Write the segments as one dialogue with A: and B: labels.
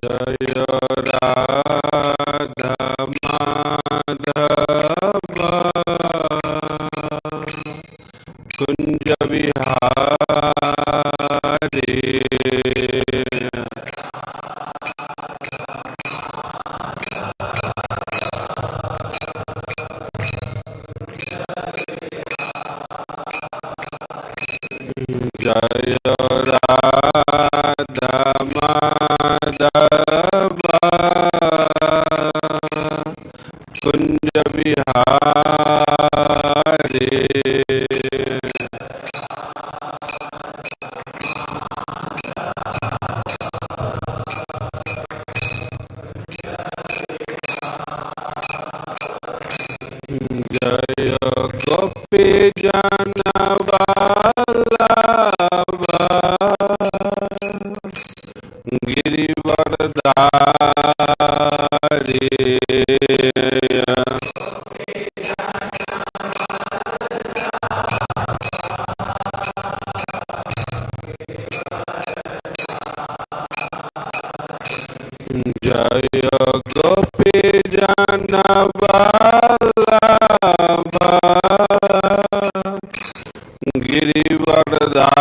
A: जय राधा माधव कुंज विहारी जय राधा माधव कुंज विहारी जय गोपी जन वल्लभ गिरिवरधारी जय गोपी जन वल्लभ गिरिवरधारी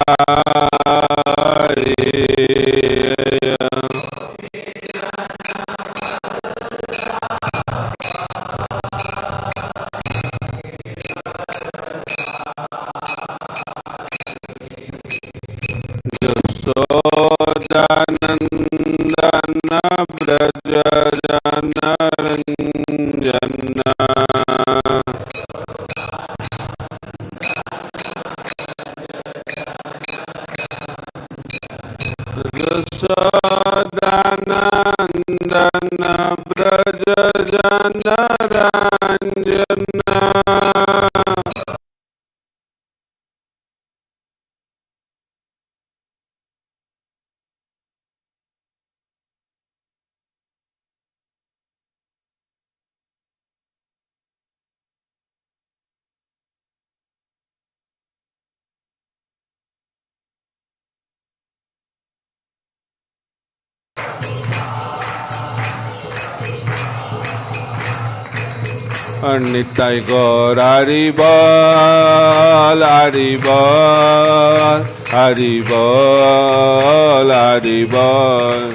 A: यशोदानंदन ब्रज जनरंजन यशोदानंदन ब्रज जनरंजन निताई गौर हरि बोल हरि बोल हरि बोल हरि बोल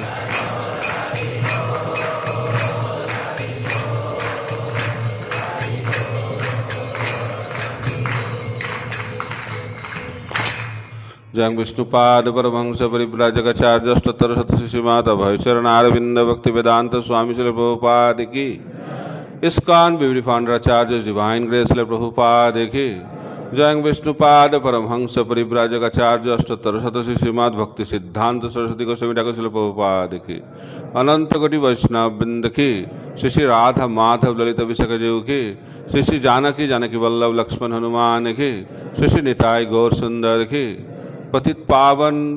A: जय विष्णुपाद परमहंस परिव्राजक आचार्य अष्टोत्तर शतशती श्रीमद् अभयचरणारविंद भक्ति वेदांत स्वामी श्री प्रभुपाद की ISKCON beauty founder Acharya's divine grace le Prabhupada ki जय विष्णुपाद परमहंस परिव्राजक आचार्य अष्टोत्तर शतशती श्रीमद् भक्ति सिद्धांत सरस्वती गोस्वामी ठाकुर श्रील प्रभुपाद की अनंत कोटि वैष्णव वृंद की श्री श्री राधा माधव ललित अभिषेक जीव की श्री श्री जानकी जानकी वल्लभ लक्ष्मण हनुमान की श्री श्री निताई गौर सुंदर की पतित पावन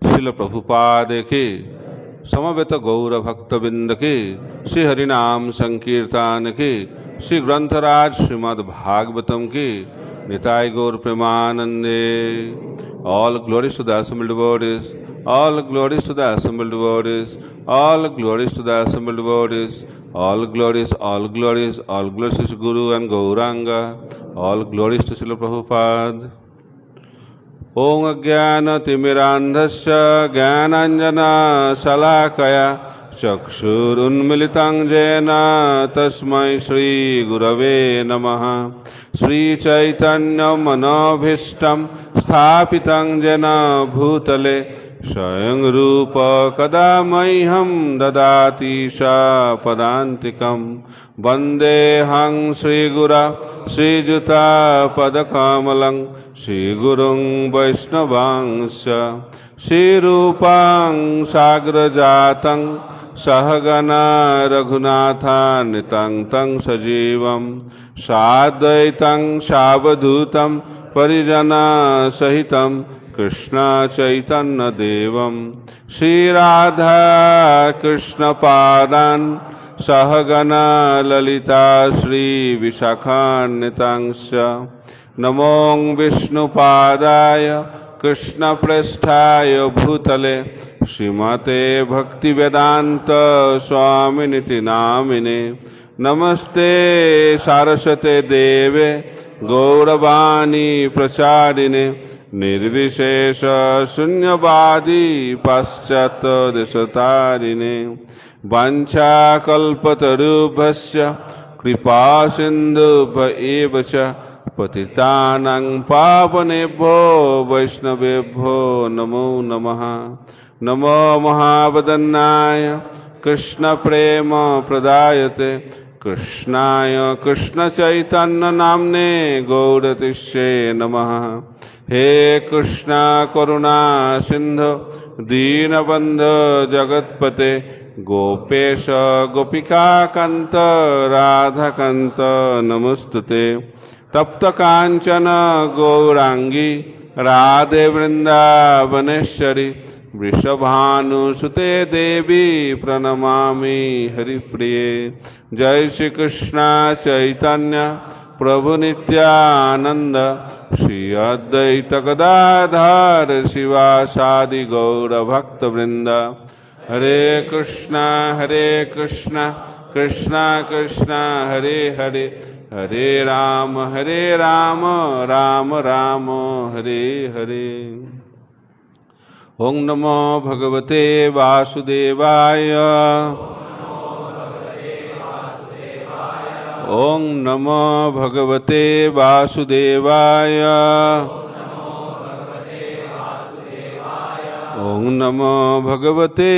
A: श्रील प्रभुपाद की समवेत गौर भक्तबिंद की श्री हरिनाम संकीर्तन की श्री ग्रंथराज श्रीमद् भागवतम की निताई गौर प्रेमानंदे all glories to the assembled devotees all glories to the assembled devotees all glories to the assembled devotees all glories to Guru and Gauranga all glories to Srila Prabhupada Om Ajnana Timirandhasya Jnananjana Salakaya Chakshurunmilitam Jena Tasmai Shri Gurave Namaha Shri Chaitanya Manobhishtam Sthapitam Jena Bhutale Swayam Rupa Kadamaiham Dadati Padantikam Vandehang Shri Gura Shri Juta Padakamalang Shri Gurung Vaishnavangsya Shri Rupang Sagrajatang Sahagana Raghunathan Nitang Tang Sajivam Sadvaitang Savadutam Parijana Sahitam Krishna Chaitanya Devam Shri Radha Krishna Padan Sahagana Lalita Shri Vishakhan Nitangsya Namong Vishnu Padaya Krishna पृष्ठाय भूतले श्रीमते भक्ति वेदांत स्वामिनिति नामिने नमस्ते सारस्वते देवे गौरवाणी प्रचारिणे निर्विशेष शून्यवादी पाश्चात्य देशतारिणे वाञ्छाकल्पतरुभ्यश्च कृपा सिन्धुभ्य च पतितानां पावनेभ्यो वैष्णवेभ्यो नमो नमः। नमो महावदन्नाय कृष्ण प्रेम प्रदायते कृष्णाय कृष्ण चैतन्य नाम्ने गौरतिष्ये नमः। हे कृष्णा करुणा सिंधु दीनबंधु जगत्पते गोपेश गोपिका कांत राधा कांत नमस्तुते। तप्त कांचन गौरांगी राधे वृंदावनेश्वरी वृषभानुसुते देवी प्रणमामि हरिप्रिये। जय श्री कृष्ण चैतन्य प्रभु नित्यानंद श्री अद्वैत गदाधर शिवासादि गौर भक्त वृंद। हरे कृष्णा कृष्णा कृष्णा हरे हरे हरे राम राम राम हरे हरे। ओम नमो भगवते वासुदेवाय ओम नमो भगवते वासुदेवाय ओम नमो भगवते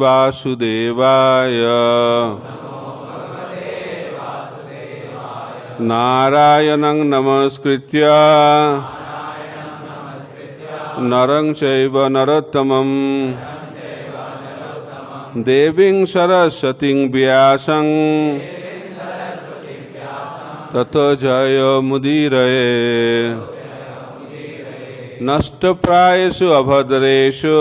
A: वासुदेवाय। नारायणं नमस्कृत्य नरं चैव नरोत्तमं देवीं सरस्वतीं व्यासं ततो जय मुदीरये। नष्टप्रायेषु अभद्रेषु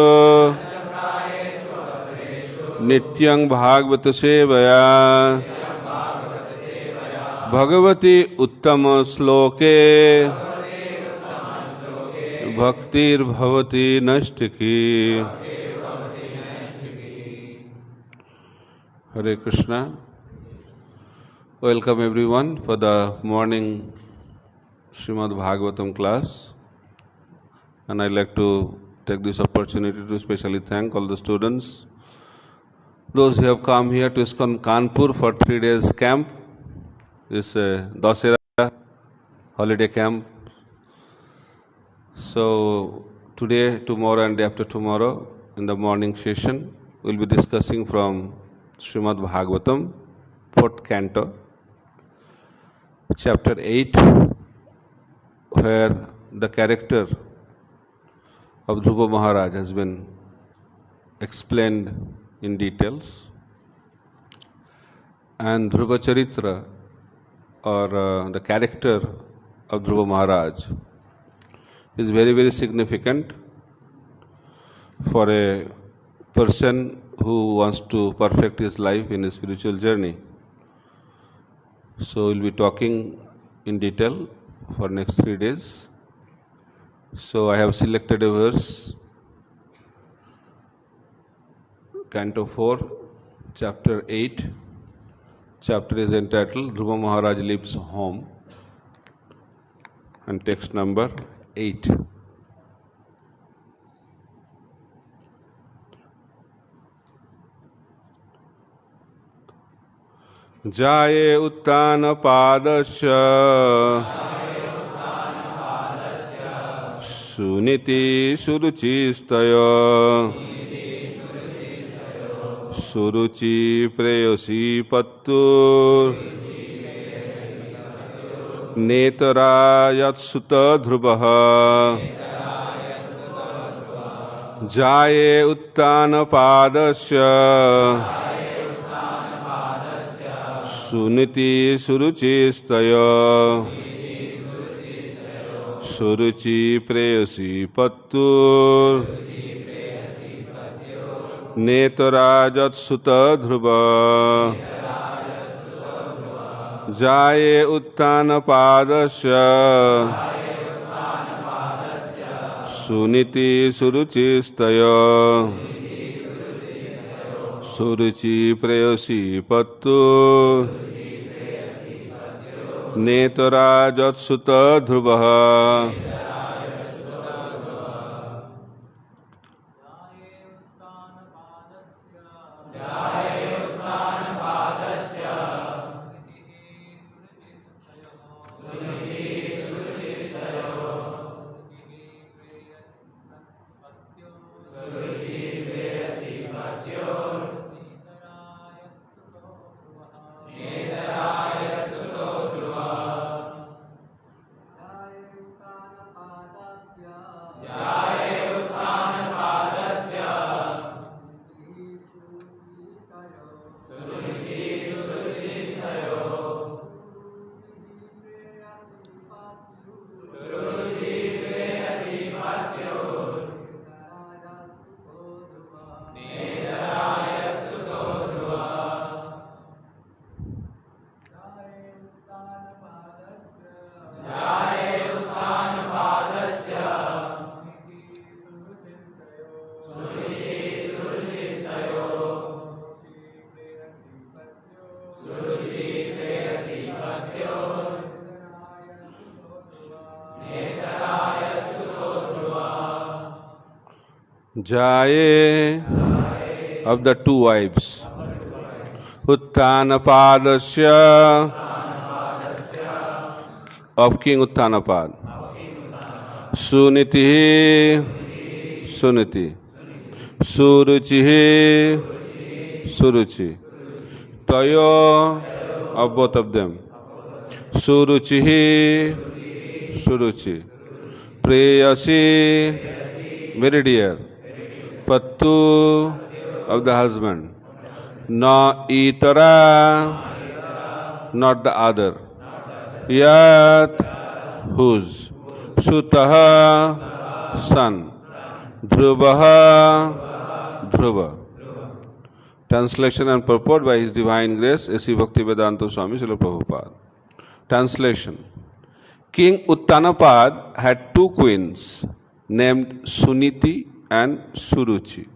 A: नित्यं भागवत सेवया भगवती उत्तम श्लोके भक्तिर्भवति नष्टकी। Hare Krishna. Welcome everyone for the morning Srimad Bhagvatam class. And I'd like to take this opportunity to specially thank all the students, those who have come here to ISKCON Kanpur for 3 days camp, this Dasera holiday camp. So today, tomorrow and day after tomorrow in the morning session, we'll be discussing from Srimad Bhagvatam, 4th canto, chapter 8, where the character of Dhruva Maharaj has been explained in details, and Dhruva Charitra, or the character of Dhruva Maharaj, is very, very significant for a person who wants to perfect his life in his spiritual journey. So we'll be talking in detail for next 3 days. So I have selected a verse, Canto 4, Chapter 8. Chapter is entitled Dhruva Maharaj Leaves Home, and text number 8. जाये उत्तान पादस्य सुनीति सुरुचिस्तय सुरुचि प्रेयसी पत्तु नेतरायत्सुत ध्रुवः जाये उत्तान पादस्य सुनीति सुरुचिस्तय सुरुचि प्रेयसी पत्तु नेतराजत्सुत ध्रुव जाये उत्तान पादस्य Suniti suruchistaya Suruchi prayasi pattu Netarajat sutta dhruvaha Jaye of the two wives. Uttanapadasya of King Uttanapad. Suniti Suniti. Suruchi Suruchi. Tayo of both of them. Suruchi Suruchi. Prayasi very dear. Pattu of the husband. Na itara not the other. Yat whose. Sutaha son. Dhruvaha Dhruva. Translation and purport by His Divine Grace A.C. Bhaktivedanta Swami Srila Prabhupada. Translation. King Uttanapad had two queens named Suniti and Suruchi.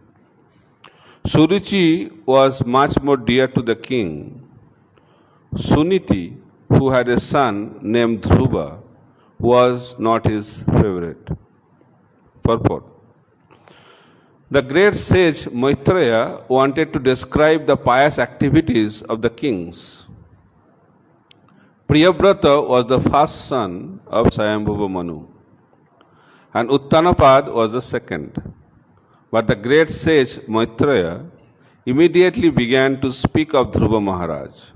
A: Suruchi was much more dear to the king. Suniti, who had a son named Dhruva, was not his favorite. Purport. The great sage Maitreya wanted to describe the pious activities of the kings. Priyavrata was the first son of Swayambhuva Manu, and Uttanapad was the second. But the great sage Maitreya immediately began to speak of Dhruva Maharaj,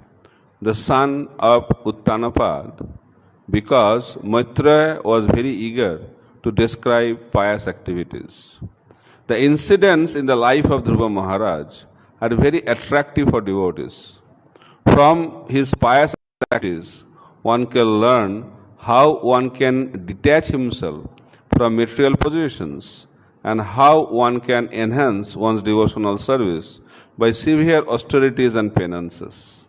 A: the son of Uttanapad, because Maitreya was very eager to describe pious activities. The incidents in the life of Dhruva Maharaj are very attractive for devotees. From his pious activities, one can learn how one can detach himself from material possessions and how one can enhance one's devotional service by severe austerities and penances.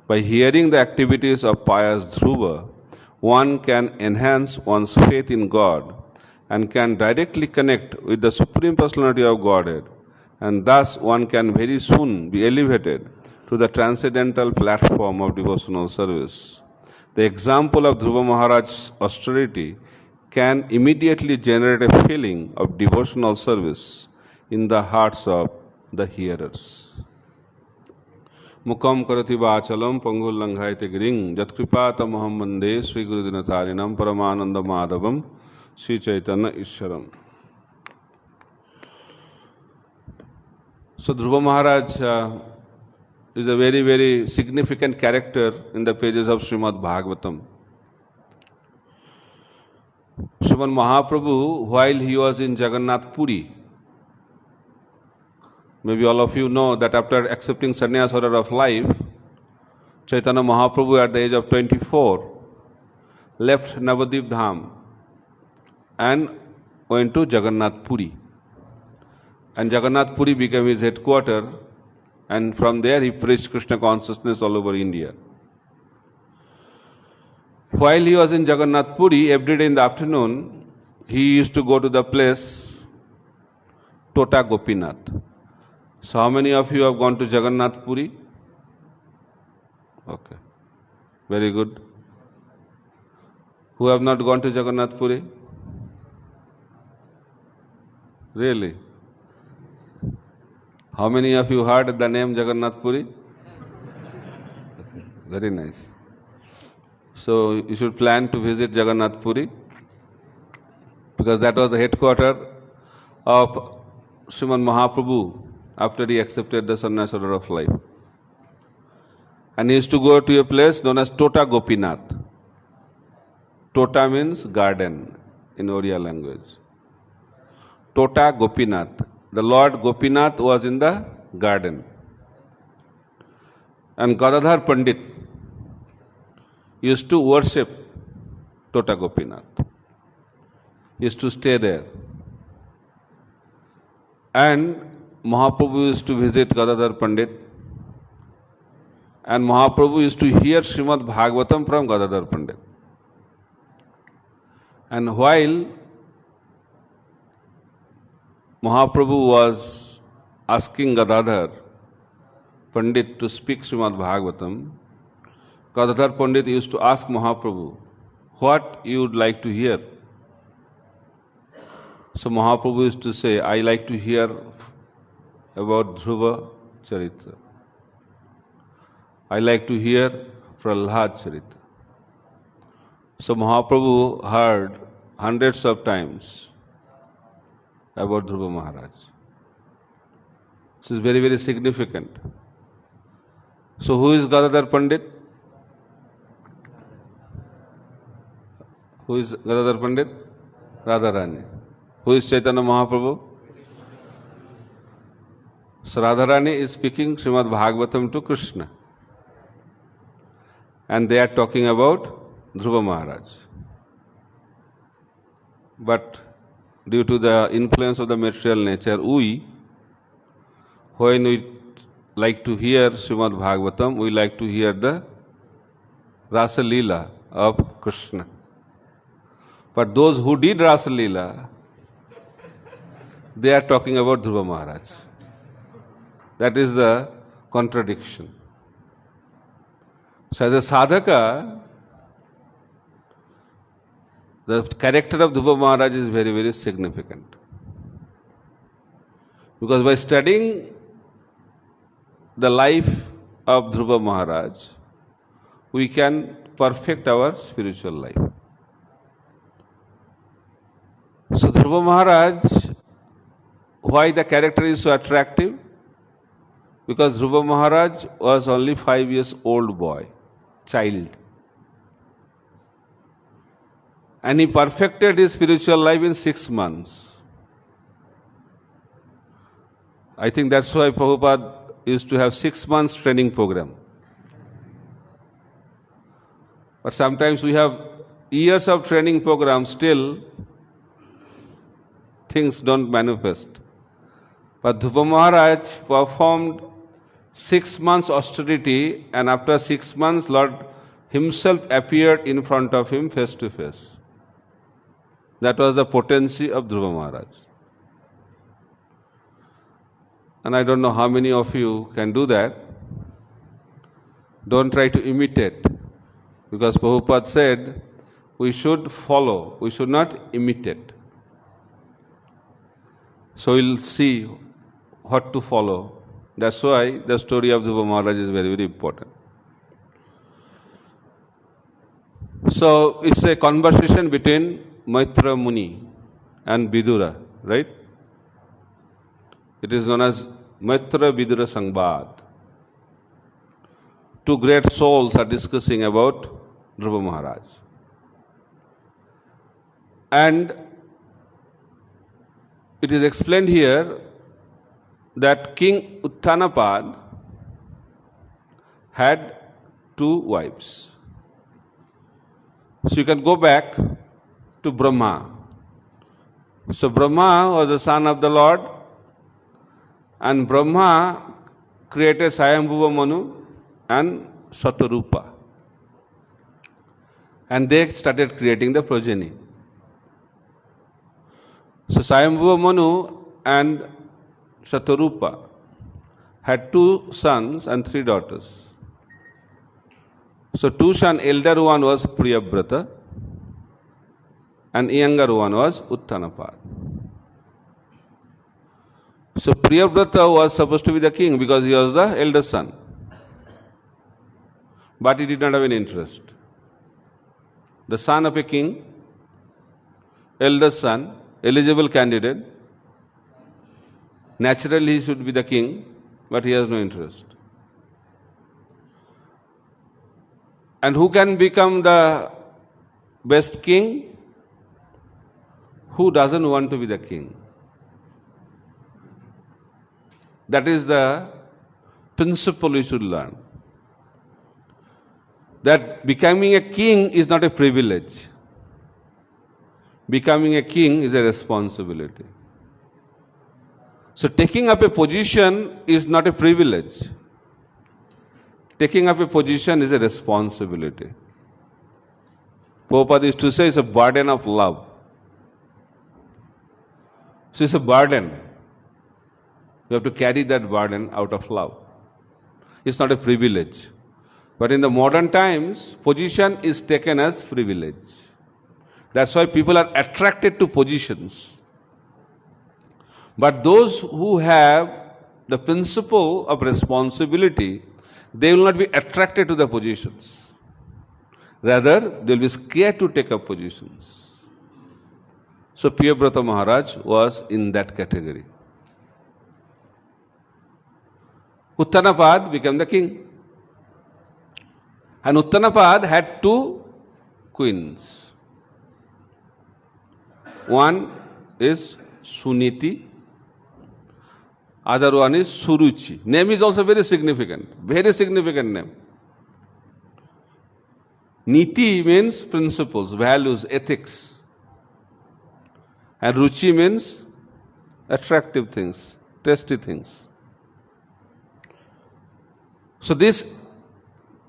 A: By hearing the activities of pious Dhruva, one can enhance one's faith in God and can directly connect with the Supreme Personality of Godhead, and thus one can very soon be elevated to the transcendental platform of devotional service. The example of Dhruva Maharaj's austerity can immediately generate a feeling of devotional service in the hearts of the hearers. Mukam karati vachalam pangul langhaite giring jatkripa tamaham vande Sri Gurudinatharinam Paramananda Madhavam Sri Chaitanya Ishwaram. So Dhruva Maharaj is a very, very significant character in the pages of Srimad Bhagvatam. Srimad Mahaprabhu, while he was in Jagannath Puri, maybe all of you know that after accepting sannyas order of life, Chaitanya Mahaprabhu at the age of 24 left Navadvip Dham and went to Jagannath Puri. And Jagannath Puri became his headquarters, and from there he preached Krishna consciousness all over India. While he was in Jagannath Puri, every day in the afternoon, he used to go to the place Tota Gopinath. So how many of you have gone to Jagannath Puri? Okay, very good. Who have not gone to Jagannath Puri? Really? How many of you heard the name Jagannath Puri? Very nice. So you should plan to visit Jagannath Puri, because that was the headquarters of Srimad Mahaprabhu after he accepted the sannyas order of life. And he used to go to a place known as Tota Gopinath. Tota means garden in Oriya language. Tota Gopinath. The Lord Gopinath was in the garden. And Gadadhar Pandit used to worship Tota Gopinath. He used to stay there. And Mahaprabhu used to visit Gadadhar Pandit. And Mahaprabhu used to hear Srimad Bhagvatam from Gadadhar Pandit. And while Mahaprabhu was asking Gadadhar Pandit to speak Srimad Bhagavatam, Gadadhar Pandit used to ask Mahaprabhu, what you would like to hear? So Mahaprabhu used to say, I like to hear about Dhruva Charitra. I like to hear Prahlad Charitra. So Mahaprabhu heard hundreds of times about Dhruva Maharaj. This is very, very significant. So who is Gadadhar Pandit? Who is Gadadhar Pandit? Radharani. Who is Chaitanya Mahaprabhu? So Radharani is speaking Srimad Bhagavatam to Krishna. And they are talking about Dhruva Maharaj. But due to the influence of the material nature, when we like to hear Srimad Bhagavatam, we like to hear the Rasa Leela of Krishna. But those who did Rasa Leela, they are talking about Dhruva Maharaj. That is the contradiction. So as a sadhaka, the character of Dhruva Maharaj is very, very significant. Because by studying the life of Dhruva Maharaj, we can perfect our spiritual life. So Dhruva Maharaj, why the character is so attractive? Because Dhruva Maharaj was only 5 years old boy, child. And he perfected his spiritual life in 6 months. I think that's why Prabhupada used to have 6 months training program. But sometimes we have years of training program, still things don't manifest. But Dhruva Maharaj performed 6 months austerity, and after 6 months, Lord Himself appeared in front of him face to face. That was the potency of Dhruva Maharaj. And I don't know how many of you can do that. Don't try to imitate. Because Prabhupada said, we should follow, we should not imitate. So we'll see what to follow. That's why the story of Dhruva Maharaj is very, very important. So it's a conversation between Maitra Muni and Vidura, right? It is known as Maitra Vidura Sangbad. Two great souls are discussing about Dhruva Maharaj. And it is explained here that King Uttanapad had 2 wives. So you can go back to Brahma. So Brahma was the son of the Lord, and Brahma created Swayambhuva Manu and Satarupa. And they started creating the progeny. So Swayambhuva Manu and Shatarupa had 2 sons and 3 daughters. So 2 sons, elder one was Priyabrata and younger one was Uttanapad. So Priyabrata was supposed to be the king because he was the eldest son. But he did not have any interest. The son of a king, eldest son, eligible candidate, naturally he should be the king, but he has no interest. And who can become the best king? Who doesn't want to be the king? That is the principle we should learn. That becoming a king is not a privilege. Becoming a king is a responsibility. So taking up a position is not a privilege. Taking up a position is a responsibility. Prabhupada used to say it's a burden of love. So it's a burden. You have to carry that burden out of love. It's not a privilege. But in the modern times, position is taken as privilege. That's why people are attracted to positions. But those who have the principle of responsibility, they will not be attracted to the positions. Rather, they will be scared to take up positions. So Priyabrata Maharaj was in that category. Uttanapad became the king. And Uttanapad had 2 queens. One is Suniti, other one is Suruchi. Name is also very significant name. Niti means principles, values, ethics. And Ruchi means attractive things, tasty things. So these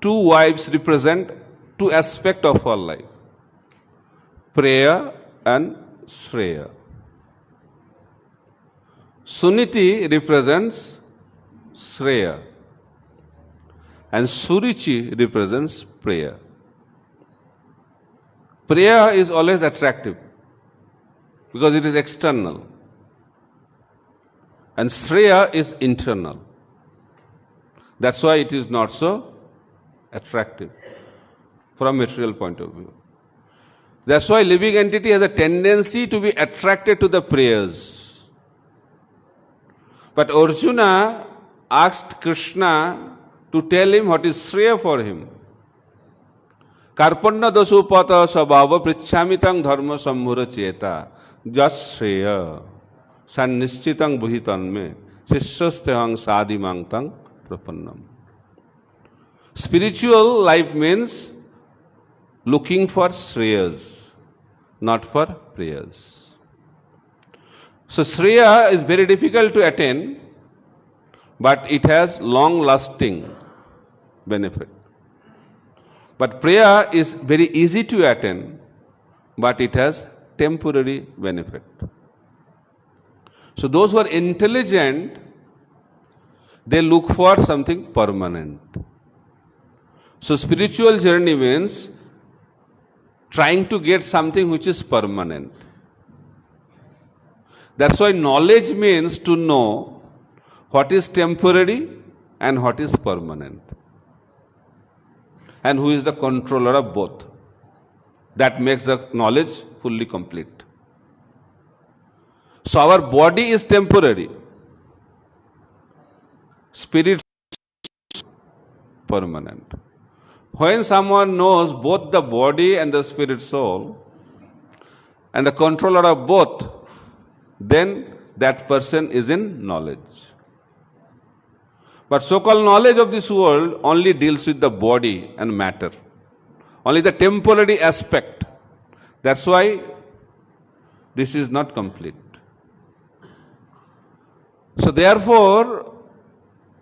A: 2 wives represent 2 aspects of our life, Preya and Shreya. Suniti represents Shreya and Suruchi represents Preya. Preya is always attractive because it is external and Shreya is internal. That's why it is not so attractive from material point of view. That's why living entity has a tendency to be attracted to the prayers. But Arjuna asked Krishna to tell him what is Shreya for him. Karpanna dasupata sabhava prichhamitang dharma sambhura cheta jas Shreya sannischitang buhitanme sishyastehang sadimang tang prapannam. Spiritual life means looking for Shreyas, not for prayers. So Shreya is very difficult to attain, but it has long-lasting benefit. But prayer is very easy to attain, but it has temporary benefit. So those who are intelligent, they look for something permanent. So spiritual journey means trying to get something which is permanent. That's why knowledge means to know what is temporary and what is permanent. And who is the controller of both. That makes the knowledge fully complete. So our body is temporary. Spirit is permanent. When someone knows both the body and the spirit soul and the controller of both, then that person is in knowledge. But so-called knowledge of this world only deals with the body and matter. Only the temporary aspect. That's why this is not complete. So therefore,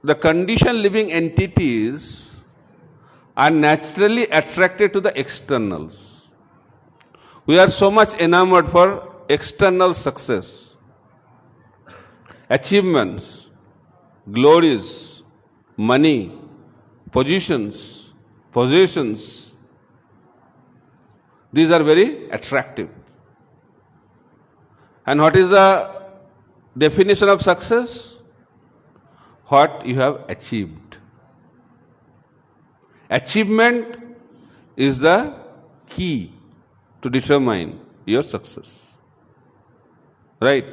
A: the conditioned living entities are naturally attracted to the externals. We are so much enamored for external success, achievements, glories, money, positions, possessions, these are very attractive. And what is the definition of success? What you have achieved. Achievement is the key to determine your success. Right?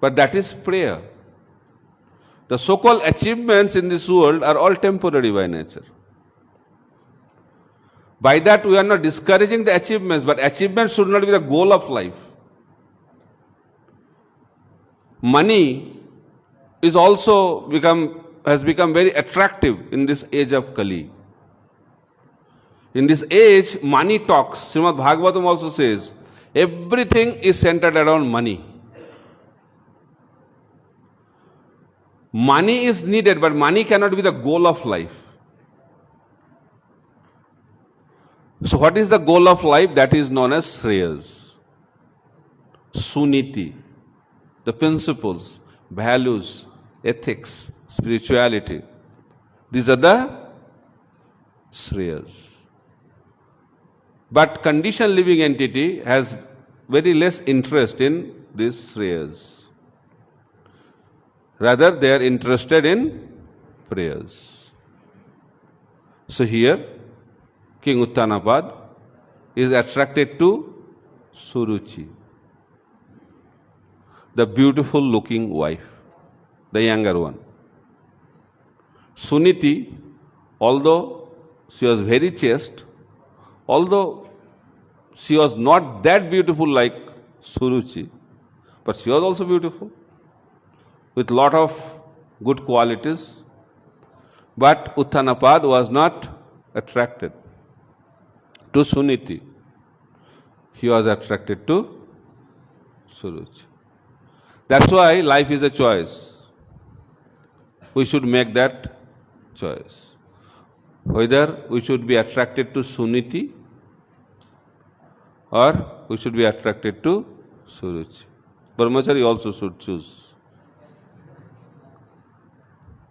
A: But that is prayer. The so-called achievements in this world are all temporary by nature. By that we are not discouraging the achievements, but achievements should not be the goal of life. Money is also has become very attractive in this age of Kali. In this age, money talks. Srimad Bhagvatam also says, everything is centered around money. Money is needed, but money cannot be the goal of life. So what is the goal of life? That is known as Shreyas. Suniti. The principles, values, ethics, spirituality. These are the Shreyas. But conditioned living entity has very less interest in these Shreyas. Rather, they are interested in prayers. So here, King Uttanapad is attracted to Suruchi, the beautiful looking wife, the younger one. Suniti, although she was very chaste, although she was not that beautiful like Suruchi, but she was also beautiful, with lot of good qualities. But Uttanapad was not attracted to Suniti. He was attracted to Suruchi. That's why life is a choice. We should make that choice. Whether we should be attracted to Suniti or we should be attracted to Suruchi. Brahmachari also should choose.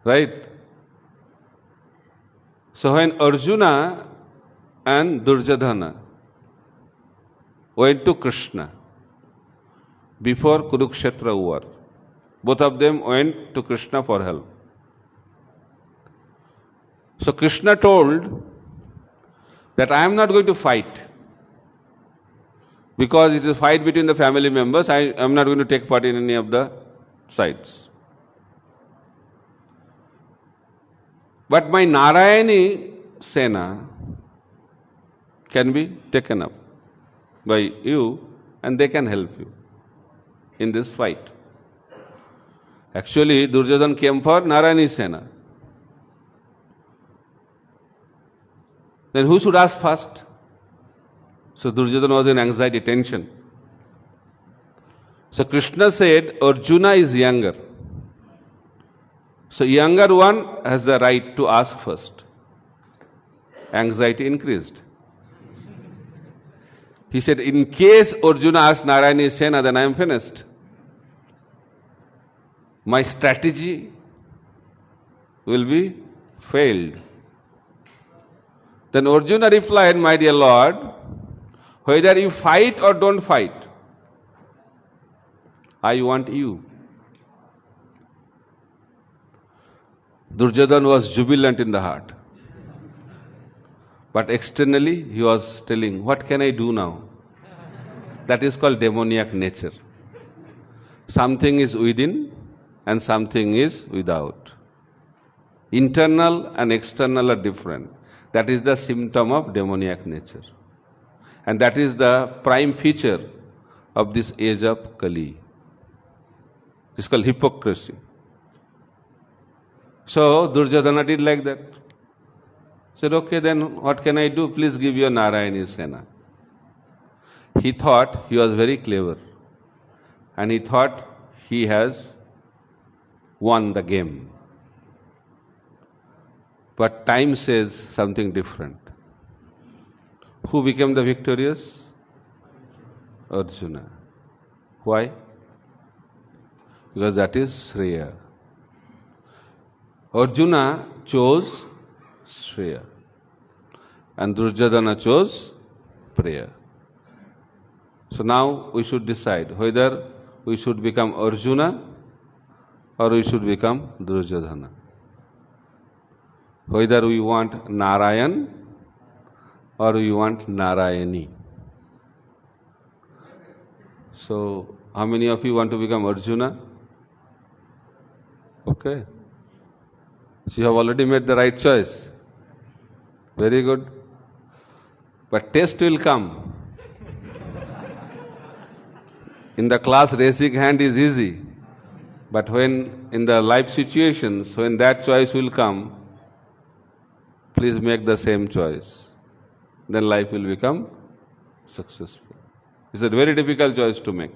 A: Right? So when Arjuna and Duryodhana went to Krishna before Kurukshetra war, both of them went to Krishna for help. So Krishna told that I am not going to fight because it is a fight between the family members. I am not going to take part in any of the sides. But my Narayani Sena can be taken up by you and they can help you in this fight. Actually, Duryodhana came for Narayani Sena. Then who should ask first? So Duryodhana was in anxiety, tension. So Krishna said, Arjuna is younger. So younger one has the right to ask first. Anxiety increased. He said, in case Arjuna asks Narayani Sena, then I am finished. My strategy will be failed. Then Arjuna replied, my dear Lord, whether you fight or don't fight, I want you. Duryodhana was jubilant in the heart. But externally, he was telling, what can I do now? That is called demoniac nature. Something is within and something is without. Internal and external are different. That is the symptom of demoniac nature. And that is the prime feature of this age of Kali. It's called hypocrisy. So Duryodhana did like that. Said, okay, then what can I do? Please give your Narayani Sena. He thought he was very clever. And he thought he has won the game. But time says something different. Who became the victorious? Arjuna. Why? Because that is Shreya. Arjuna chose Shreya and Duryodhana chose Priya. So now we should decide whether we should become Arjuna or we should become Duryodhana. Whether we want Narayan or we want Narayani. So, how many of you want to become Arjuna? Okay. So you have already made the right choice. Very good. But test will come. In the class, raising hand is easy. But when in the life situations, when that choice will come, please make the same choice. Then life will become successful. It's a very difficult choice to make.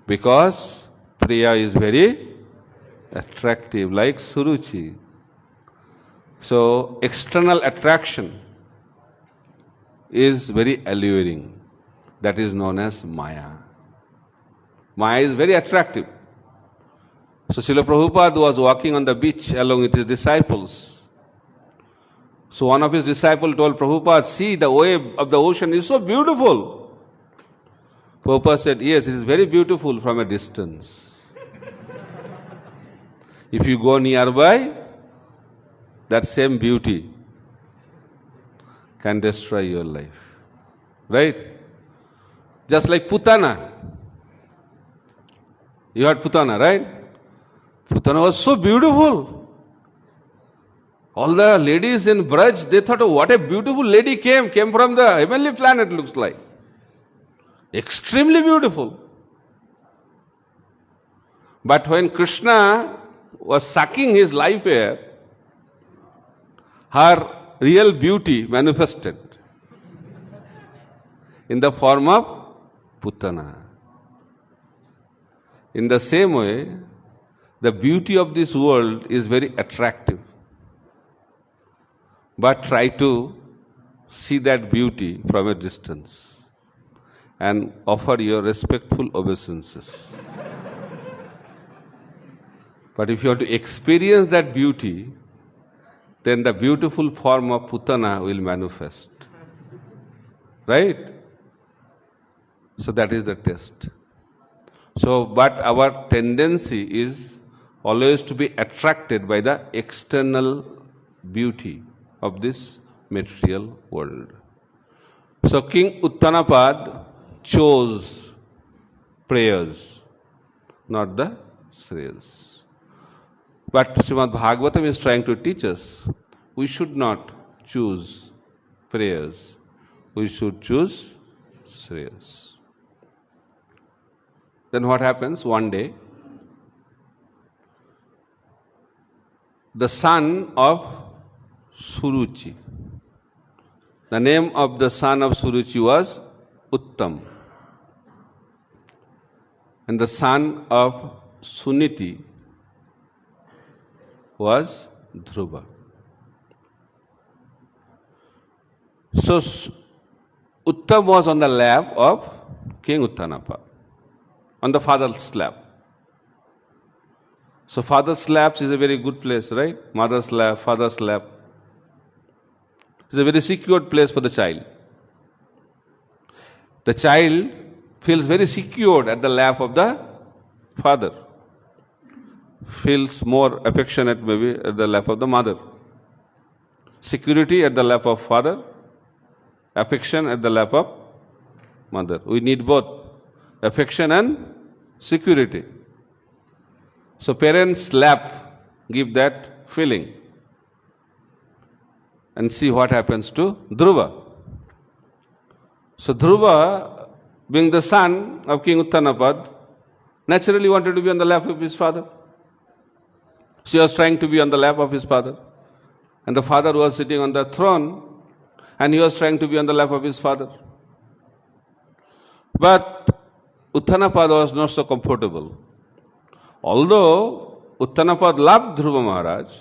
A: Because Priya is very attractive, like Suruchi. So, external attraction is very alluring. That is known as Maya. Maya is very attractive. So, Srila Prabhupada was walking on the beach along with his disciples. So, one of his disciples told Prabhupada, see, the wave of the ocean is so beautiful. Prabhupada said, yes, it is very beautiful from a distance. If you go nearby, that same beauty can destroy your life. Right? Just like Putana. You heard Putana, right? Putana was so beautiful. All the ladies in Braj, they thought, oh, what a beautiful lady came from the heavenly planet, looks like. Extremely beautiful. But when Krishna was sucking his life air, her real beauty manifested in the form of Putana. In the same way, the beauty of this world is very attractive. But try to see that beauty from a distance and offer your respectful obeisances. But if you want to experience that beauty, then the beautiful form of Putana will manifest. Right? So that is the test. So, but our tendency is always to be attracted by the external beauty of this material world. So King Uttanapad chose prayers, not the Shreyas. But Srimad Bhagvatam is trying to teach us, we should not choose prayers, we should choose Shreyas. Then what happens? One day, the son of Suruchi, the name of the son of Suruchi was Uttam, and the son of Suniti was Dhruva. So Uttam was on the lap of King Uttanapad, on the father's lap. So father's lap is a very good place, right? Mother's lap, father's lap. It's a very secure place for the child. The child feels very secure at the lap of the father. Feels more affectionate maybe at the lap of the mother. Security at the lap of father, affection at the lap of mother. We need both affection and security. So parents' lap give that feeling. And see what happens to Dhruva. So Dhruva, being the son of King Uttanapad, naturally wanted to be on the lap of his father. So he was trying to be on the lap of his father. And the father was sitting on the throne, and he was trying to be on the lap of his father. But Uttanapad was not so comfortable. Although Uttanapad loved Dhruva Maharaj,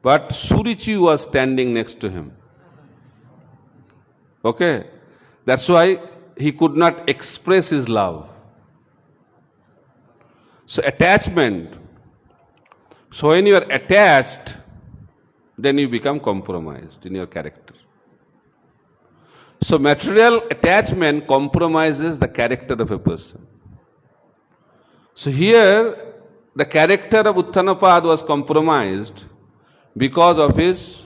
A: but Suruchi was standing next to him. Okay? That's why he could not express his love. So attachment. So when you are attached, then you become compromised in your character. So material attachment compromises the character of a person. So here, the character of Uttanapad was compromised because of his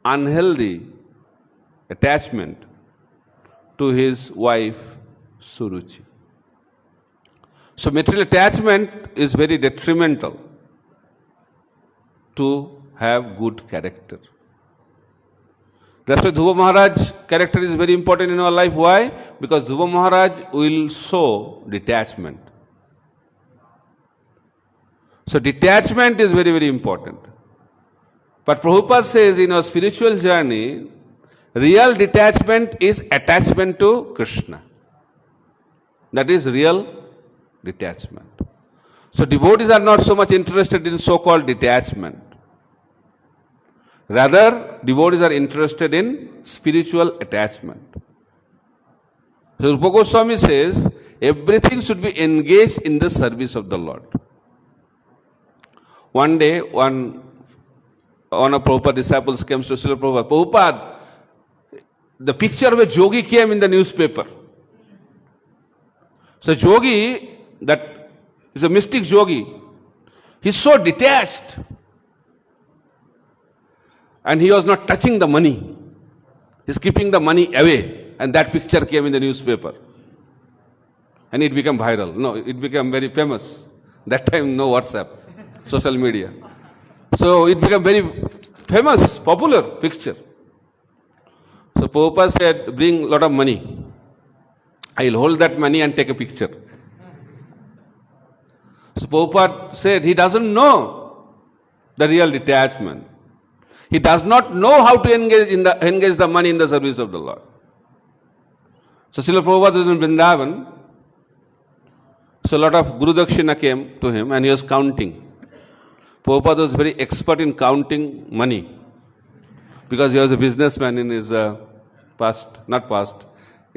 A: unhealthy attachment to his wife Suruchi. So material attachment is very detrimental to have good character. That's why Dhruva Maharaj's character is very important in our life. Why? Because Dhruva Maharaj will show detachment. So detachment is very, very important. But Prabhupada says in our spiritual journey, real detachment is attachment to Krishna. That is real detachment. So devotees are not so much interested in so-called detachment. Rather, devotees are interested in spiritual attachment. So Rupa Goswami says, everything should be engaged in the service of the Lord. One day, one of Prabhupada's disciples came to Srila Prabhupada. Prabhupada, the picture of a yogi came in the newspaper. So yogi, that is a mystic yogi, he's so detached. And he was not touching the money. He's keeping the money away. And that picture came in the newspaper. And it became viral. No, it became very famous. That time no WhatsApp, social media. So it became very famous, popular picture. So Prabhupada said, bring a lot of money. I will hold that money and take a picture. So Prabhupada said he doesn't know the real detachment. He does not know how to engage the money in the service of the Lord. So Srila Prabhupada was in Vrindavan. So a lot of Guru Dakshina came to him and he was counting. Prabhupada was very expert in counting money because he was a businessman in his in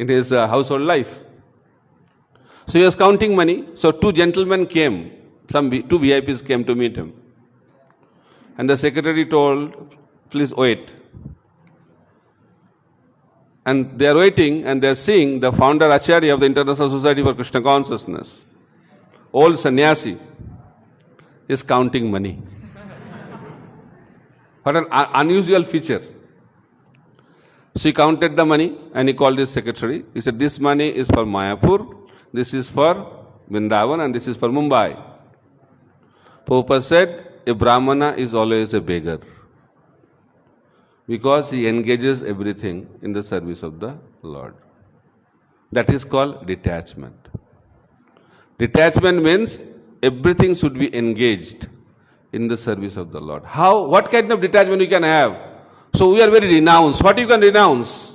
A: his household life. So he was counting money. So two gentlemen came, two VIPs came to meet him. And the secretary told, please wait. And they are waiting and they are seeing the founder Acharya of the International Society for Krishna Consciousness, old sannyasi, is counting money. What an unusual feature. So he counted the money and he called his secretary. He said, this money is for Mayapur, this is for Vrindavan and this is for Mumbai. Prabhupada said, a Brahmana is always a beggar because he engages everything in the service of the Lord. That is called detachment. Detachment means everything should be engaged in the service of the Lord. How? What kind of detachment we can have? So we are very renounced. What you can renounce?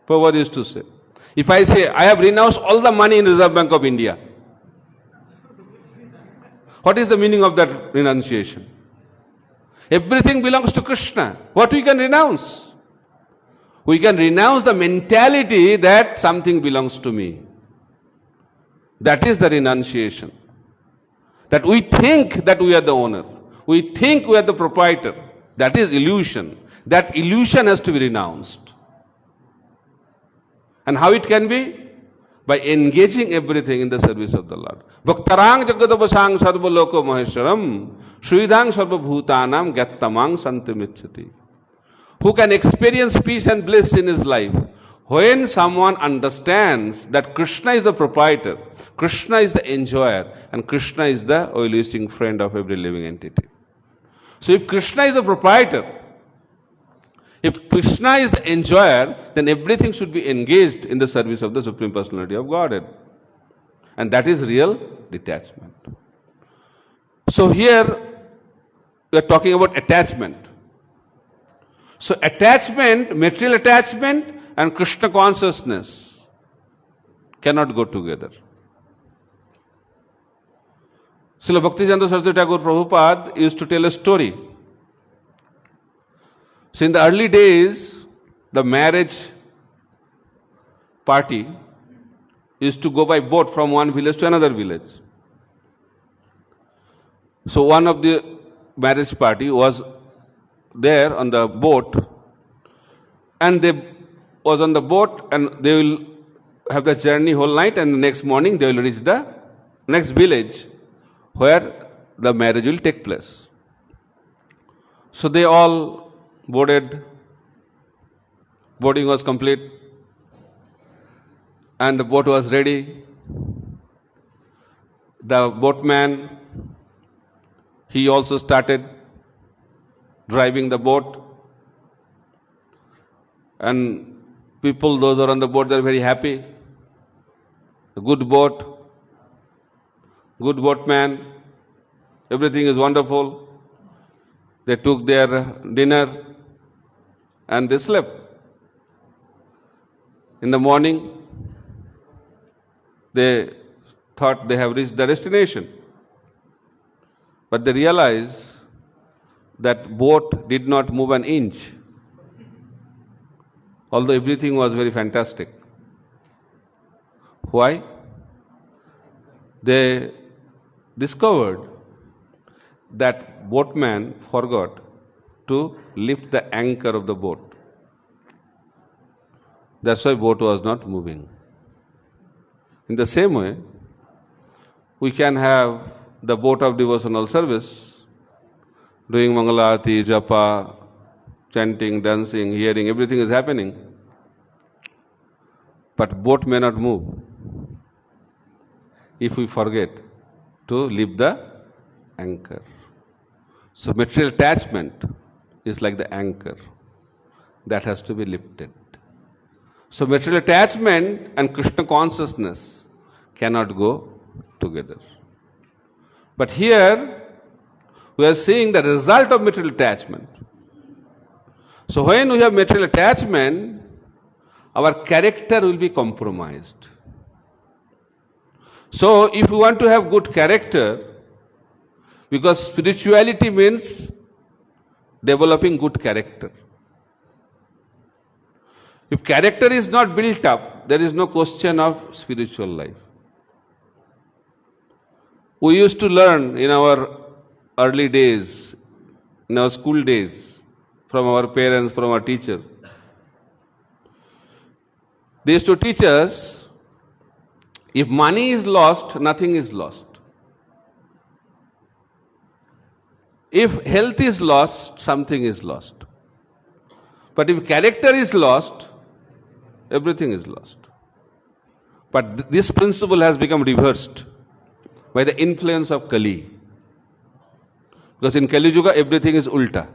A: Prabhupada used to say. If I say, I have renounced all the money in Reserve Bank of India, what is the meaning of that renunciation? Everything belongs to Krishna. What we can renounce? We can renounce the mentality that something belongs to me. That is the renunciation. That we think that we are the owner. We think we are the proprietor. That is illusion. That illusion has to be renounced. And how it can be? By engaging everything in the service of the Lord. Bhaktarang jagadavasang sarva loko maheshwaram shuidang sarva bhutanam gyattamang santimicchati. Who can experience peace and bliss in his life? When someone understands that Krishna is the proprietor, Krishna is the enjoyer, and Krishna is the well-wishing friend of every living entity. So if Krishna is the proprietor, if Krishna is the enjoyer, then everything should be engaged in the service of the Supreme Personality of Godhead. And that is real detachment. So here we are talking about attachment. So attachment, material attachment and Krishna consciousness cannot go together. Srila Bhaktisiddhanta Saraswati Thakur Prabhupada used to tell a story. So in the early days, the marriage party used to go by boat from one village to another village. So one of the marriage party was there on the boat, and they was on the boat, and they will have the journey whole night, and the next morning they will reach the next village where the marriage will take place. So they all boarded. Boarding was complete, and the boat was ready. The boatman, he also started driving the boat, and people, those who are on the boat, they are very happy. A good boat, good boatman, everything is wonderful. They took their dinner and they slept. In the morning, they thought they have reached the destination. But they realized that boat did not move an inch, although everything was very fantastic. Why? They discovered that boatman forgot to lift the anchor of the boat. That's why boat was not moving. In the same way, we can have the boat of devotional service, doing Mangalarati, Japa, chanting, dancing, hearing, everything is happening. But boat may not move if we forget to lift the anchor. So material attachment is like the anchor that has to be lifted. So material attachment and Krishna consciousness cannot go together. But here we are seeing the result of material attachment. So when we have material attachment, our character will be compromised. So if we want to have good character, because spirituality means developing good character. If character is not built up, there is no question of spiritual life. We used to learn in our early days, in our school days, from our parents, from our teacher. They used to teach us, if money is lost, nothing is lost. If health is lost, something is lost. But if character is lost, everything is lost. But this principle has become reversed by the influence of Kali. Because in Kali Yuga, everything is ulta.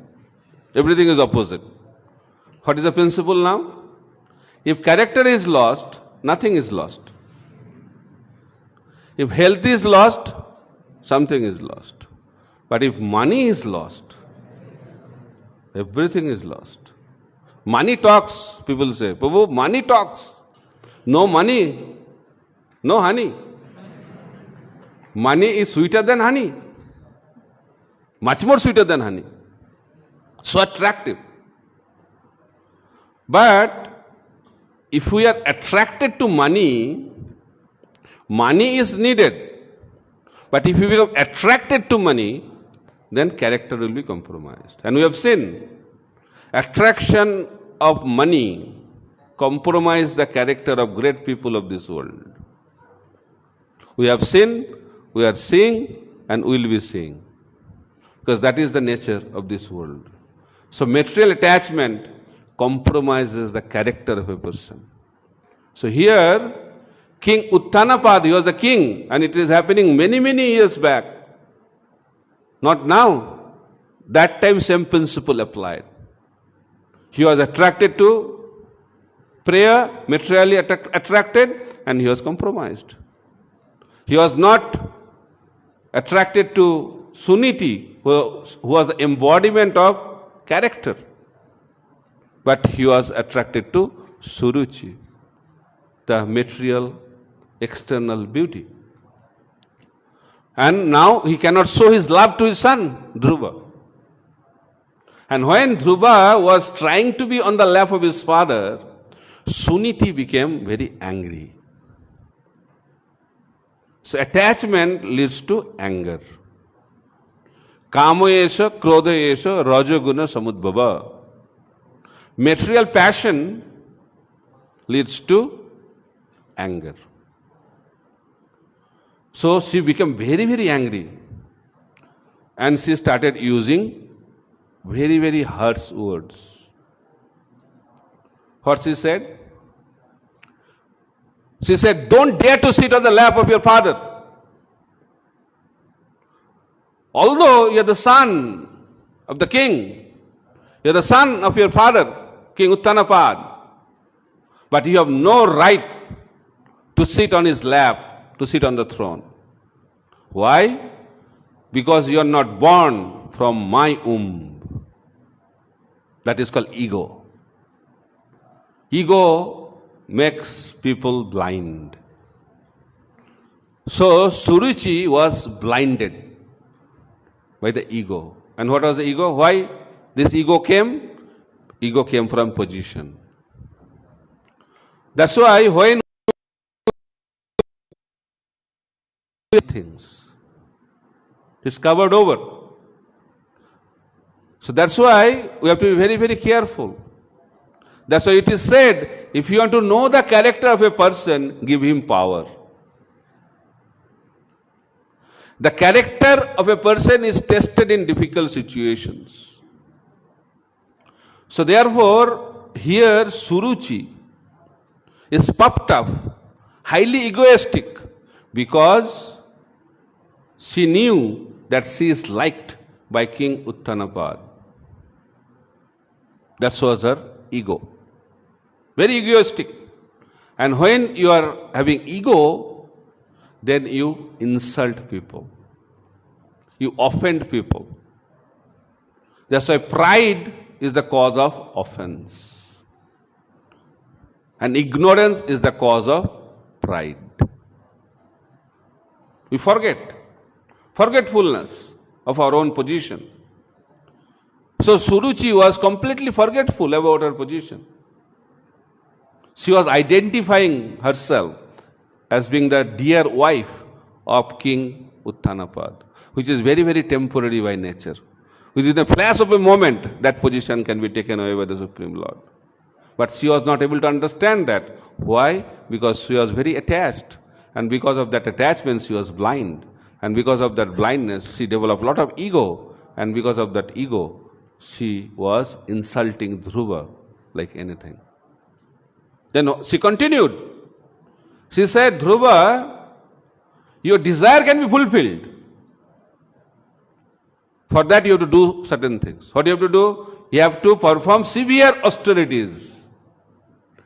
A: Everything is opposite. What is the principle now? If character is lost, nothing is lost. If health is lost, something is lost. But if money is lost, everything is lost. Money talks, people say. Prabhu, money talks. No money, no honey. Money is sweeter than honey. Much more sweeter than honey. So attractive. But if we are attracted to money, money is needed. But if we become attracted to money, then character will be compromised. And we have seen attraction of money compromise the character of great people of this world. We have seen, we are seeing, and we will be seeing. Because that is the nature of this world. So material attachment compromises the character of a person. So here, King Uttanapad, he was the king, and it is happening many, many years back. Not now. That time same principle applied. He was attracted to prayer, materially attracted, and he was compromised. He was not attracted to Suniti, who was the embodiment of character. But he was attracted to Suruchi, the material, external beauty. And now he cannot show his love to his son, Dhruva. And when Dhruva was trying to be on the lap of his father, Suniti became very angry. So attachment leads to anger. Kamayesha, krodayesha, rajaguna samudbhava. Material passion leads to anger. So she became very, very angry. And she started using very, very harsh words. What she said? She said, don't dare to sit on the lap of your father. Although you are the son of the king, you are the son of your father, King Uttanapad, but you have no right to sit on his lap, to sit on the throne. Why? Because you are not born from my womb. That is called ego. Ego makes people blind. So Suruchi was blinded by the ego. And what was the ego? Why this ego came? Ego came from position. That's why when things is covered over. So that's why we have to be very, very careful. That's why it is said, if you want to know the character of a person, give him power. The character of a person is tested in difficult situations. So therefore, here Suruchi is puffed up, highly egoistic, because she knew that she is liked by King Uttanapad. That was her ego. Very egoistic. And when you are having ego, then you insult people. You offend people. That's why pride is the cause of offense. And ignorance is the cause of pride. We forget. Forgetfulness of our own position. So Suruchi was completely forgetful about her position. She was identifying herself as being the dear wife of King Uttanapad, which is very, very temporary by nature. Within a flash of a moment, that position can be taken away by the Supreme Lord. But she was not able to understand that. Why? Because she was very attached. And because of that attachment, she was blind. And because of that blindness, she developed a lot of ego. And because of that ego, she was insulting Dhruva like anything. Then she continued. She said, Dhruva, your desire can be fulfilled. For that you have to do certain things. What do you have to do? You have to perform severe austerities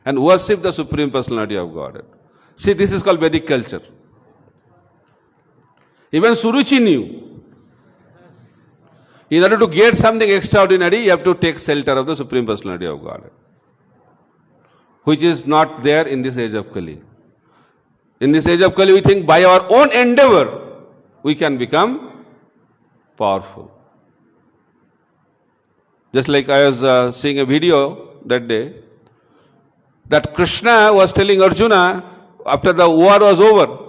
A: and worship the Supreme Personality of Godhead. See, this is called Vedic culture. Even Suruchi knew. In order to get something extraordinary, you have to take shelter of the Supreme Personality of Godhead, which is not there in this age of Kali. In this age of Kali, we think by our own endeavor, we can become powerful. Just like I was seeing a video that day, that Krishna was telling Arjuna, after the war was over,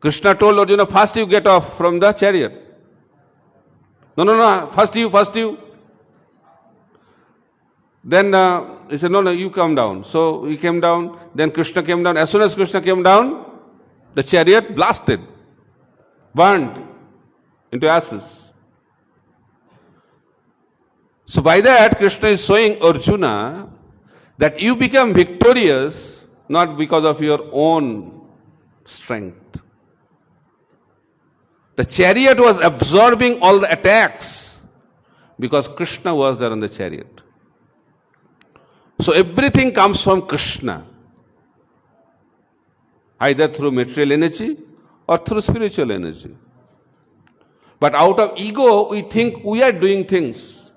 A: Krishna told Arjuna, first you get off from the chariot. No, first you. Then he said, no, you come down. So he came down, then Krishna came down. As soon as Krishna came down, the chariot blasted, burned into ashes. So by that, Krishna is showing Arjuna that you become victorious not because of your own strength. The chariot was absorbing all the attacks because Krishna was there on the chariot. So everything comes from Krishna, either through material energy or through spiritual energy. But out of ego, we think we are doing things.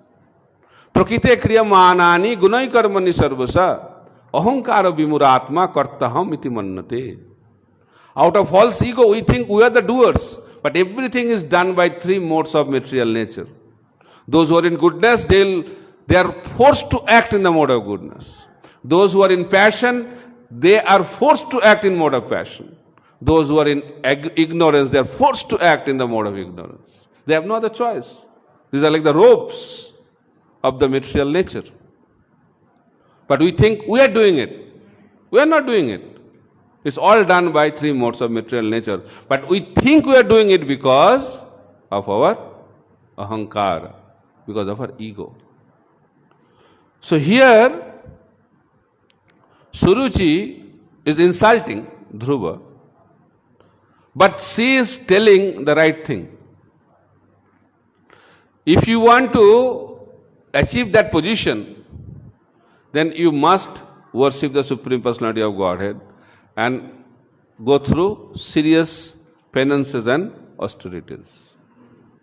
A: Prakite kriya manani gunai karmani sarvasa ahankara vimuratma kartaham iti mannate. Out of false ego, we think we are the doers. But everything is done by three modes of material nature. Those who are in goodness, they are forced to act in the mode of goodness. Those who are in passion, they are forced to act in mode of passion. Those who are in ignorance, they are forced to act in the mode of ignorance. They have no other choice. These are like the ropes of the material nature. But we think we are doing it. We are not doing it. It's all done by three modes of material nature. But we think we are doing it because of our ahankara, because of our ego. So here, Suruchi is insulting Dhruva, but she is telling the right thing. If you want to achieve that position, then you must worship the Supreme Personality of Godhead and go through serious penances and austerities.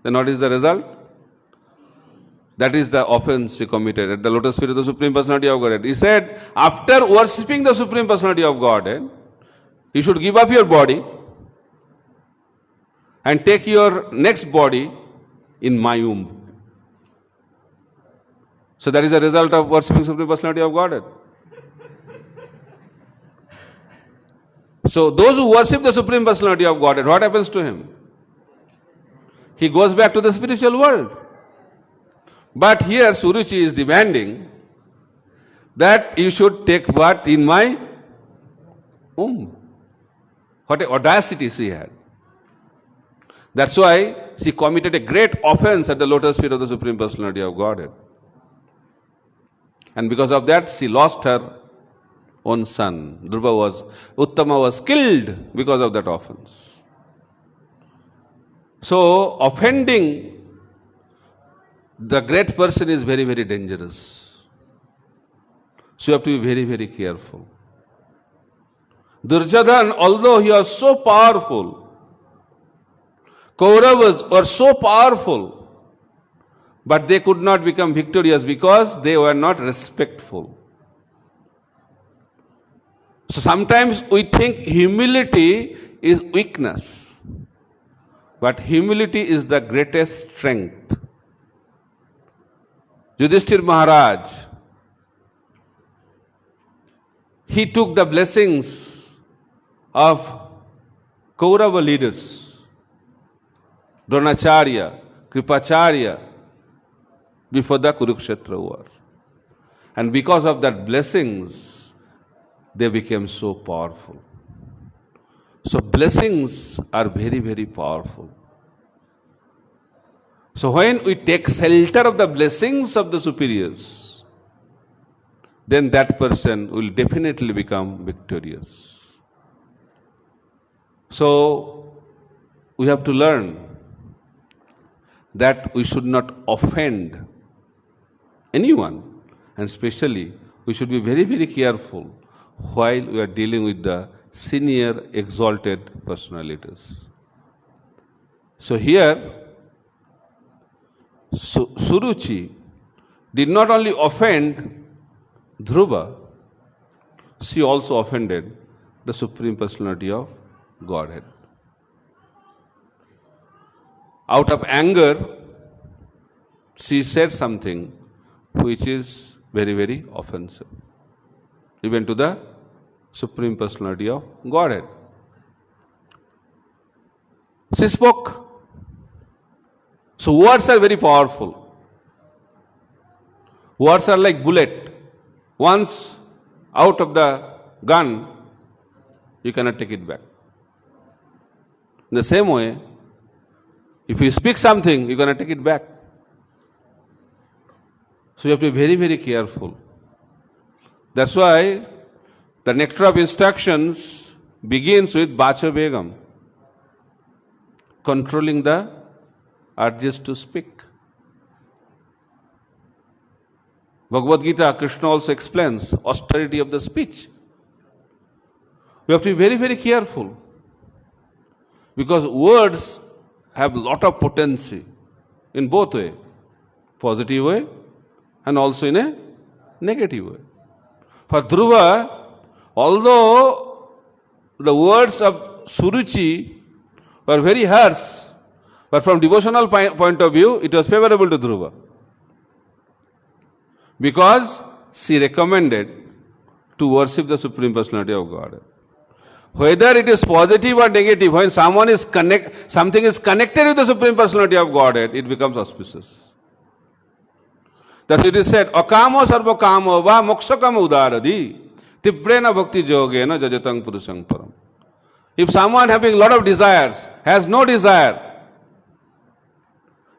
A: Then what is the result? That is the offense he committed at the lotus feet of the Supreme Personality of Godhead. He said, after worshipping the Supreme Personality of Godhead, you should give up your body and take your next body in my womb. So that is the result of worshipping Supreme Personality of Godhead. So those who worship the Supreme Personality of Godhead, what happens to him? He goes back to the spiritual world. But here Suruchi is demanding that you should take birth in my womb. What an audacity she had. That's why she committed a great offense at the lotus feet of the Supreme Personality of Godhead. And because of that, she lost her own son. Uttama was killed because of that offense. So, offending the great person is very, very dangerous. So, you have to be very, very careful. Duryodhana, although he was so powerful, Kauravas were so powerful, but they could not become victorious because they were not respectful. So sometimes we think humility is weakness, but humility is the greatest strength. Yudhishthir Maharaj, he took the blessings of Kaurava leaders, Dronacharya, Kripacharya, before the Kurukshetra war. And because of that blessings, they became so powerful. So blessings are very, very powerful. So when we take shelter of the blessings of the superiors, then that person will definitely become victorious. So we have to learn that we should not offend anyone, and especially we should be very, very careful while we are dealing with the senior exalted personalities. So here, Suruchi did not only offend Dhruva, she also offended the Supreme Personality of Godhead. Out of anger, she said something which is very, very offensive, even to the Supreme Personality of Godhead. She spoke. So words are very powerful. Words are like bullet. Once out of the gun, you cannot take it back. In the same way, if you speak something, you're going to take it back. So you have to be very, very careful. That's why the nectar of instructions begins with Bacha Begam, controlling the urges to speak. Bhagavad Gita, Krishna also explains austerity of the speech. We have to be very, very careful, because words have a lot of potency in both way, positive way and also in a negative way. For Dhruva, although the words of Suruchi were very harsh, but from devotional point of view, it was favorable to Dhruva, because she recommended to worship the Supreme Personality of God. Whether it is positive or negative, when something is connected with the Supreme Personality of Godhead, it becomes auspicious. That it is said, akamo sarva kamo va mokshakam udaradi tibrena bhakti yogena jajatang purusang param. If someone having a lot of desires, has no desire,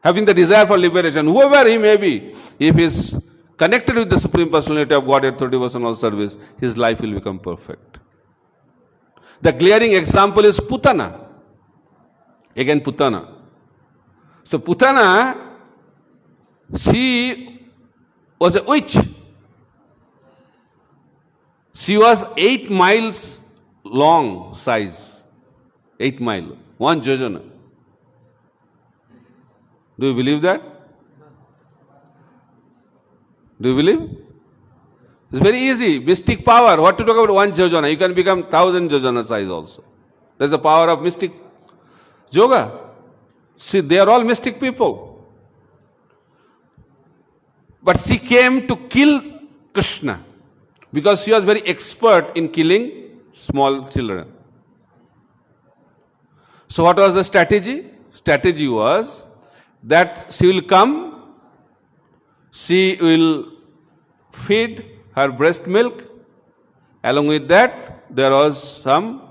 A: having the desire for liberation, whoever he may be, if he is connected with the Supreme Personality of Godhead through devotional service, his life will become perfect. The glaring example is Putana. Again Putana. So Putana, she was a witch. She was 8 miles long size. 8 miles. 1 jojana. Do you believe that? Do you believe? It's very easy. Mystic power. What to talk about 1 jojana? You can become 1000 jojana size also. That's the power of mystic yoga. See, they are all mystic people. But she came to kill Krishna because she was very expert in killing small children. So what was the strategy? Strategy was that she will come, she will feed her breast milk. Along with that, there was some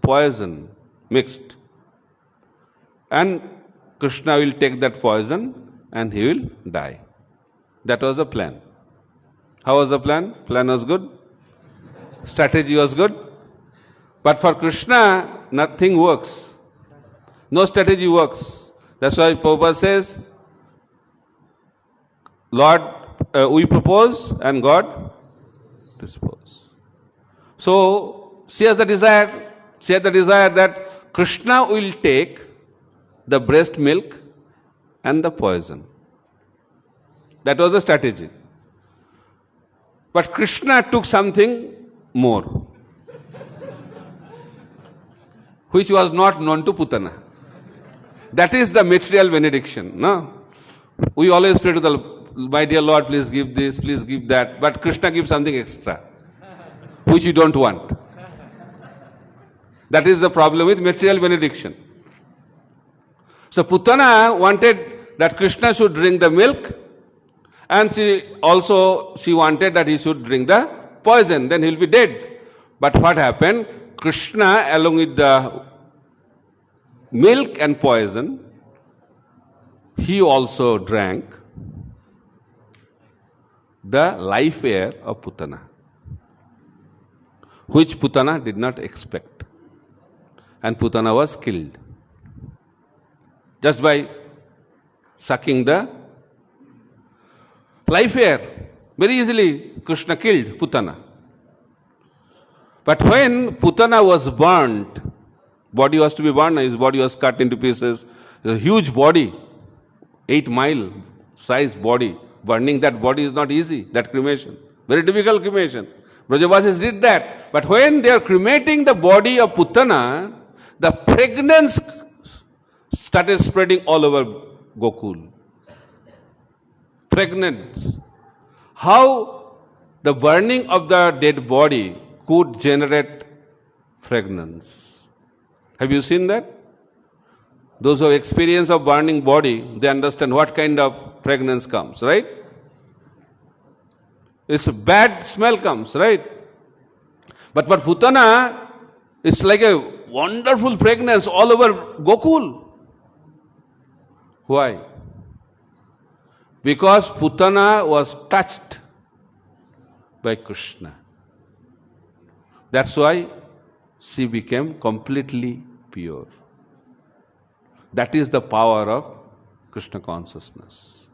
A: poison mixed. And Krishna will take that poison and he will die. That was the plan. How was the plan? Plan was good. Strategy was good. But for Krishna, nothing works. No strategy works. That's why Prabhupada says, Lord, we propose and God dispose. So she has the desire. She had the desire that Krishna will take the breast milk and the poison. That was the strategy. But Krishna took something more, which was not known to Putana. That is the material benediction. No? We always pray to the, my dear Lord, please give this, please give that. But Krishna gives something extra, which you don't want. That is the problem with material benediction. So Putana wanted that Krishna should drink the milk, and she wanted that he should drink the poison, then he will be dead. But what happened? Krishna, along with the milk and poison, he also drank the life air of Putana, which Putana did not expect. And Putana was killed just by sucking the life air. Very easily Krishna killed Putana. But when Putana was burnt, body was to be burned, his body was cut into pieces. A huge body, 8 mile size body. Burning that body is not easy, that cremation. Very difficult cremation. Brajavasis did that. But when they are cremating the body of Putana, the fragrance started spreading all over Gokul. Fragrance. How the burning of the dead body could generate fragrance. Have you seen that? Those who have experience of burning body, they understand what kind of fragrance comes, right? It's a bad smell comes, right? But for Putana, it's like a wonderful fragrance all over Gokul. Why? Because Putana was touched by Krishna. That's why she became completely pure. That is the power of Krishna consciousness.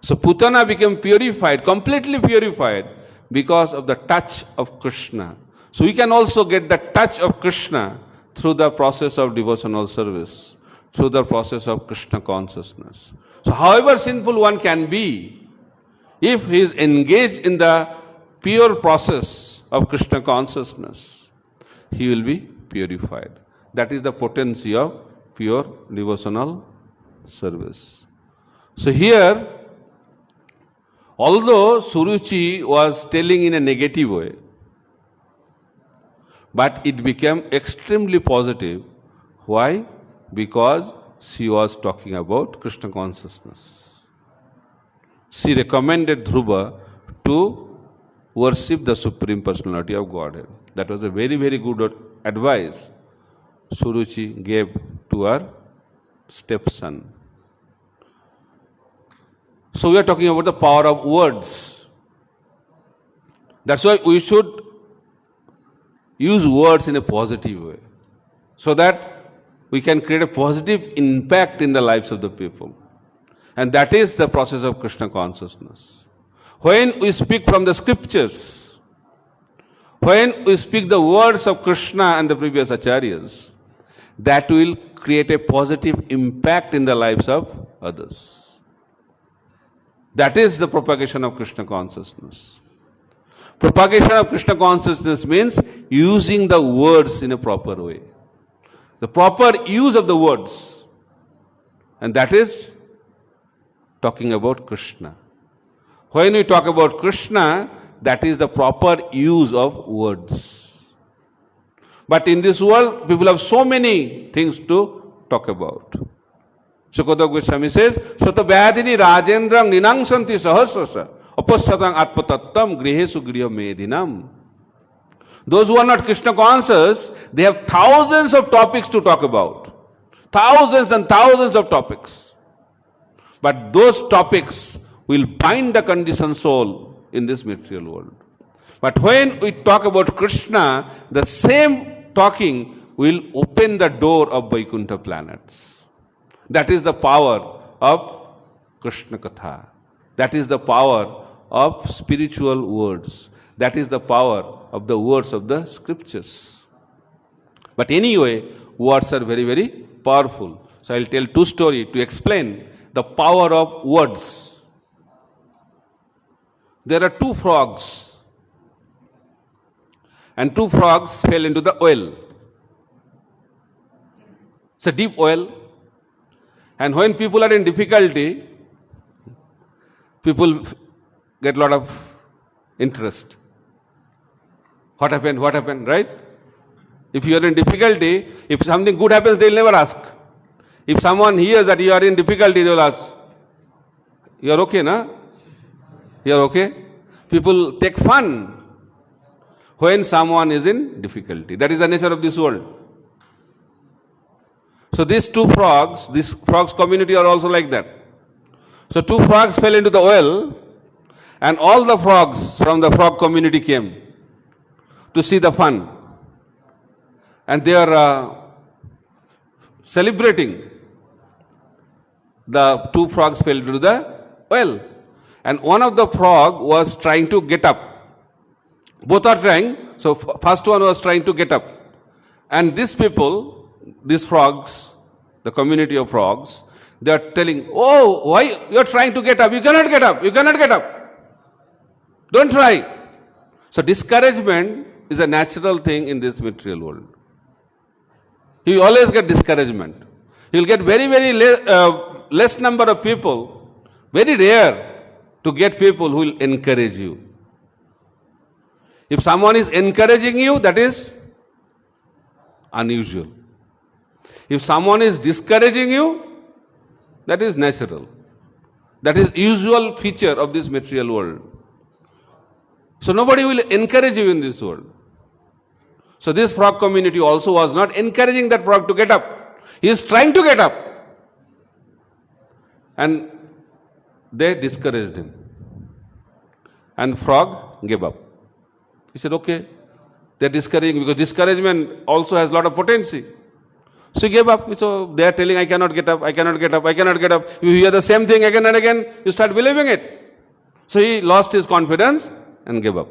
A: So Putana became purified, completely purified because of the touch of Krishna. So we can also get the touch of Krishna through the process of devotional service, through the process of Krishna consciousness. So however sinful one can be, if he is engaged in the pure process of Krishna consciousness, he will be purified. That is the potency of pure devotional service. So here, although Suruchi was telling in a negative way, But it became extremely positive. Why? Because she was talking about Krishna consciousness. She recommended Dhruva to worship the Supreme Personality of Godhead. That was a very, very good advice Suruchi gave to her stepson. So we are talking about the power of words. That's why we should use words in a positive way, so that we can create a positive impact in the lives of the people. And that is the process of Krishna consciousness. When we speak from the scriptures, when we speak the words of Krishna and the previous acharyas, that will create a positive impact in the lives of others. That is the propagation of Krishna consciousness. Propagation of Krishna consciousness means using the words in a proper way. The proper use of the words. And that is talking about Krishna. When we talk about Krishna, that is the proper use of words. But in this world, people have so many things to talk about. Sukadeva Goswami says, Sota Vyadini Rajendrang Ninangsanti Sahasrasa Apasatang Atpatattam Grihesu Griha Medinam. Those who are not Krishna conscious, they have thousands of topics to talk about. Thousands and thousands of topics. But those topics will bind the conditioned soul in this material world. But when we talk about Krishna, the same talking will open the door of Vaikuntha planets. That is the power of Krishna Katha. That is the power of spiritual words. That is the power of the words of the scriptures. But anyway, words are very, very powerful. So I will tell two stories to explain the power of words. There are two frogs, and two frogs fell into the well. It's a deep well. And when people are in difficulty, people get a lot of interest. What happened? What happened? Right? If you are in difficulty, if something good happens, they will never ask. If someone hears that you are in difficulty, they will ask, you are okay, na? You are okay? People take fun when someone is in difficulty. That is the nature of this world. So these two frogs, this frogs community are also like that. So two frogs fell into the well, and all the frogs from the frog community came to see the fun. And they are celebrating. The two frogs fell into the well. And one of the frog was trying to get up. Both are trying. So first one was trying to get up. And these people, these frogs, the community of frogs, they are telling, oh, why you are trying to get up? You cannot get up. You cannot get up. Don't try. So discouragement is a natural thing in this material world. You always get discouragement. You will get very, very less number of people, very rare to get people who will encourage you. If someone is encouraging you, that is unusual. If someone is discouraging you, that is natural. That is usual feature of this material world. So nobody will encourage you in this world. So this frog community also was not encouraging that frog to get up. He is trying to get up. And they discouraged him. And frog gave up. He said, okay, they are discouraging, because discouragement also has a lot of potency. So he gave up. So they are telling, I cannot get up, I cannot get up, I cannot get up. You hear the same thing again and again, you start believing it. So he lost his confidence and gave up.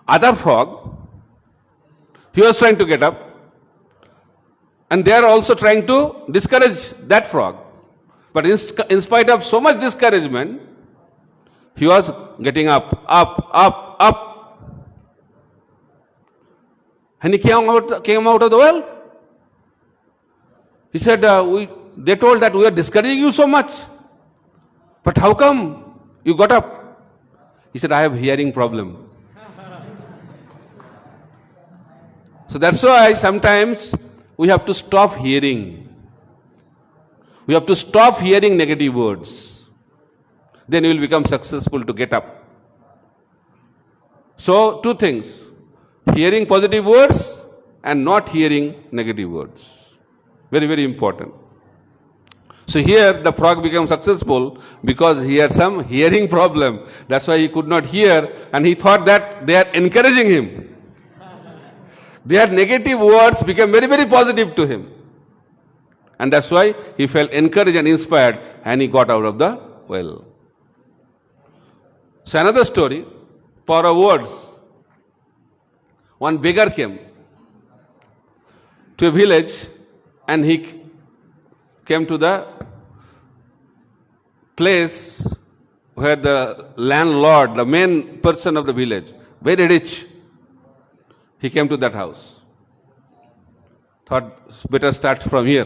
A: Other frog, he was trying to get up, and they are also trying to discourage that frog. But in spite of so much discouragement, he was getting up. And he came out of the well. He said, they told that we are discouraging you so much. But how come you got up? He said, I have hearing problem. So that's why sometimes we have to stop hearing. We have to stop hearing negative words. Then you will become successful to get up. So, two things: hearing positive words and not hearing negative words. Very, very important. So here the frog became successful because he had some hearing problem. That's why he could not hear, and he thought that they are encouraging him. Their negative words became very, very positive to him. And that's why he felt encouraged and inspired, and he got out of the well. So another story, power of words. One beggar came to a village, and he came to the place where the landlord, the main person of the village, very rich, he came to that house. Thought better start from here.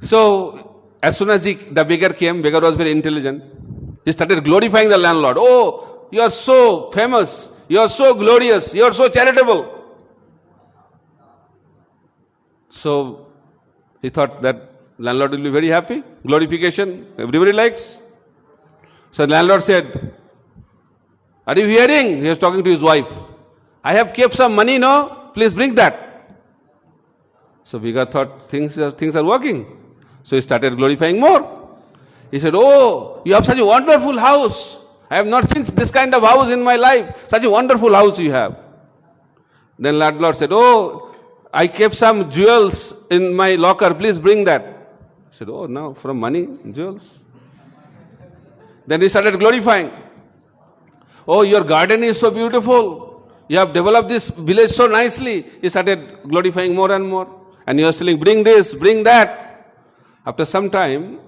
A: So as soon as the beggar came, beggar was very intelligent. He started glorifying the landlord. Oh, you are so famous, you are so glorious, you are so charitable. So he thought that landlord will be very happy. Glorification, everybody likes. So landlord said, are you hearing? He was talking to his wife. I have kept some money, no? Please bring that. So beggar thought things are working. So he started glorifying more. He said, oh, you have such a wonderful house. I have not seen this kind of house in my life. Such a wonderful house you have. Then landlord said, oh, I kept some jewels in my locker. Please bring that. He said, oh, no, from money, jewels. Then he started glorifying. Oh, your garden is so beautiful. You have developed this village so nicely. He started glorifying more and more. And he was telling, bring this, bring that. After some time,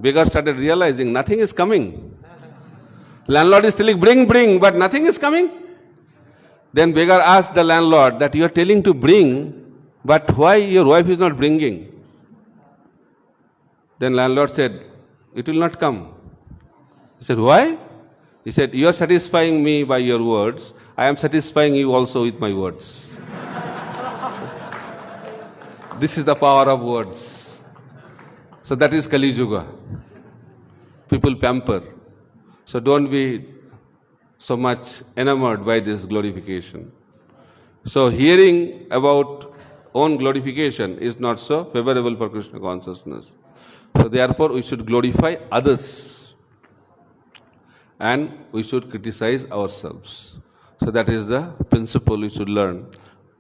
A: beggar started realizing nothing is coming. Landlord is telling, bring, but nothing is coming. Then beggar asked the landlord that you are telling to bring, but why your wife is not bringing? Then landlord said, it will not come. He said, why? He said, you are satisfying me by your words. I am satisfying you also with my words. This is the power of words. So that is Kali Yuga. People pamper. So don't be so much enamored by this glorification. So hearing about own glorification is not so favorable for Krishna consciousness. So therefore we should glorify others and we should criticize ourselves. So that is the principle we should learn.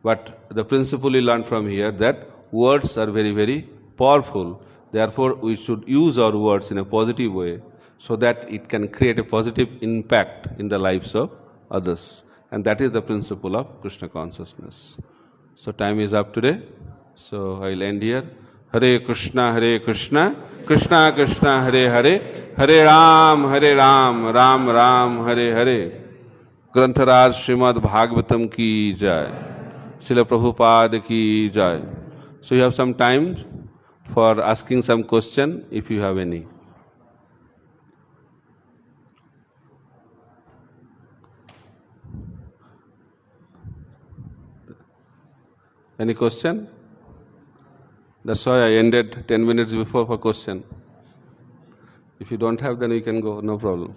A: But the principle we learn from here that words are very, very powerful. Therefore we should use our words in a positive way so that it can create a positive impact in the lives of others. And that is the principle of Krishna consciousness. So time is up today. So I will end here. Hare Krishna, Krishna Krishna, Hare Hare, Hare Ram, Ram Ram, Hare Hare. Grantharaj Srimad Bhagvatam ki jai. Srila Prabhupada ki jai. So you have some time for asking some question if you have any. Any question? That's why I ended 10 minutes before for question. If you don't have, then you can go, no problem.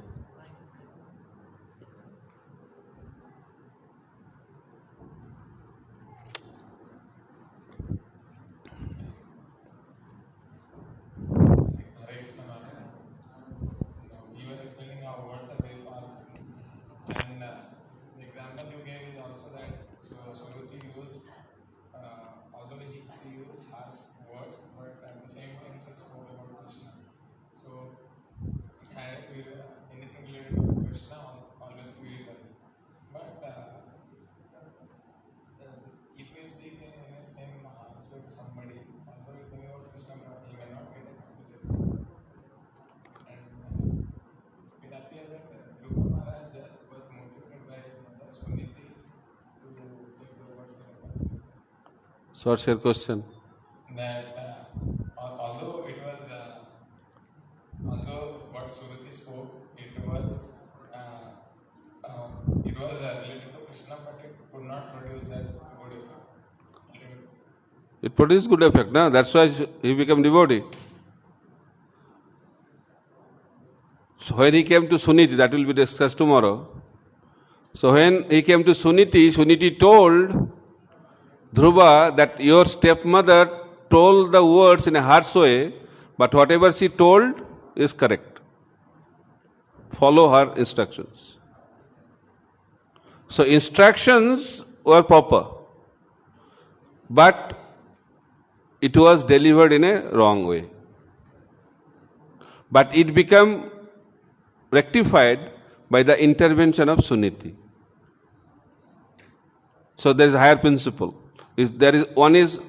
B: You were explaining how words are very powerful. And the example you gave is also that Suruchi used, although she used harsh words, but at the same time she spoke about Krishna. So, anything related to Krishna always purify. But if we speak in the same harsh way to somebody, although it may be about Krishna, he may not get a positive. And it appears that Dhruva Maharaj was motivated by Mother Suniti to take the words in a Bhakti.
A: So what's your question?
B: That although what Suruchi spoke, it was related to Krishna, but it could would not produce that good effect. Ultimately.
A: It produced good effect, no? That's why he became devotee. So when he came to Suniti, that will be discussed tomorrow. So when he came to Suniti, Suniti told Dhruva that your stepmother told the words in a harsh way, but whatever she told is correct. Follow her instructions. So instructions were proper, but it was delivered in a wrong way. But it became rectified by the intervention of Suniti. So there is a higher principle. One is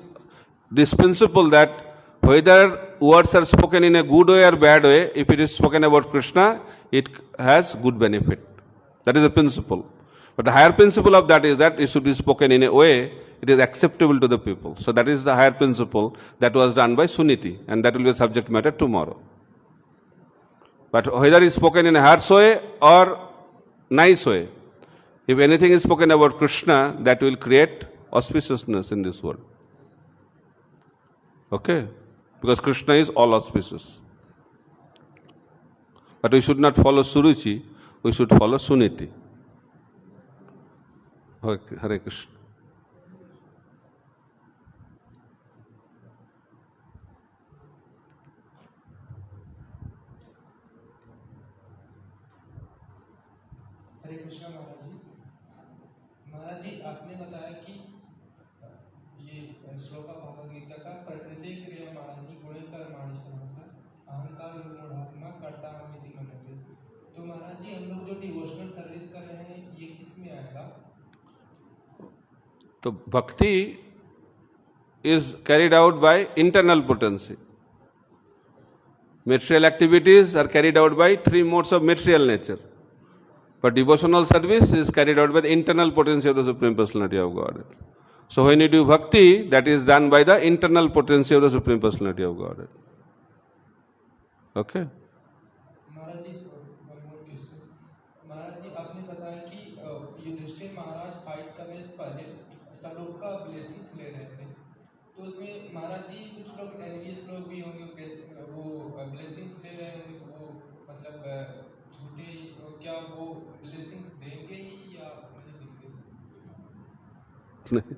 A: this principle that whether words are spoken in a good way or bad way, if it is spoken about Krishna, it has good benefit. That is the principle. But the higher principle of that is that it should be spoken in a way it is acceptable to the people. So that is the higher principle that was done by Suniti, and that will be a subject matter tomorrow. But whether it is spoken in a harsh way or nice way, if anything is spoken about Krishna, that will create auspiciousness in this world. Okay? Because Krishna is all auspicious. But we should not follow Suruchi, we should follow Suniti. Okay, Hare Krishna.
B: हरे कृष्णा महाराज जी आपने बताया कि ये श्लोक भगवद गीता का प्रकृति क्रिया महाराज जी गुणे कर्माणि समासा अहंकार मूढ़ात्मा कर्ता हमिति मनते। तो महाराज जी हम लोग जो डिवोशनल सर्विस कर रहे हैं ये किस में आएगा?
A: तो भक्ति is carried out by internal potency. Material activities are carried out by three modes of material nature. But devotional service is carried out by the internal potency of the Supreme Personality of Godhead. So when you do bhakti, that is done by the internal potency of the Supreme Personality of Godhead. Okay?
B: महाराज जी आपने बताया कि युधिष्ठिर महाराज fight करने से पहले सब लोग का blessings ले रहे थे, तो उसमें महाराज जी कुछ लोग एनवियस लोग भी होंगे, वो ब्लेसिंग्स ले रहे होंगे, तो वो मतलब झूठे क्या वो ब्लेसिंग्स देंगे ही या नहीं देंगे?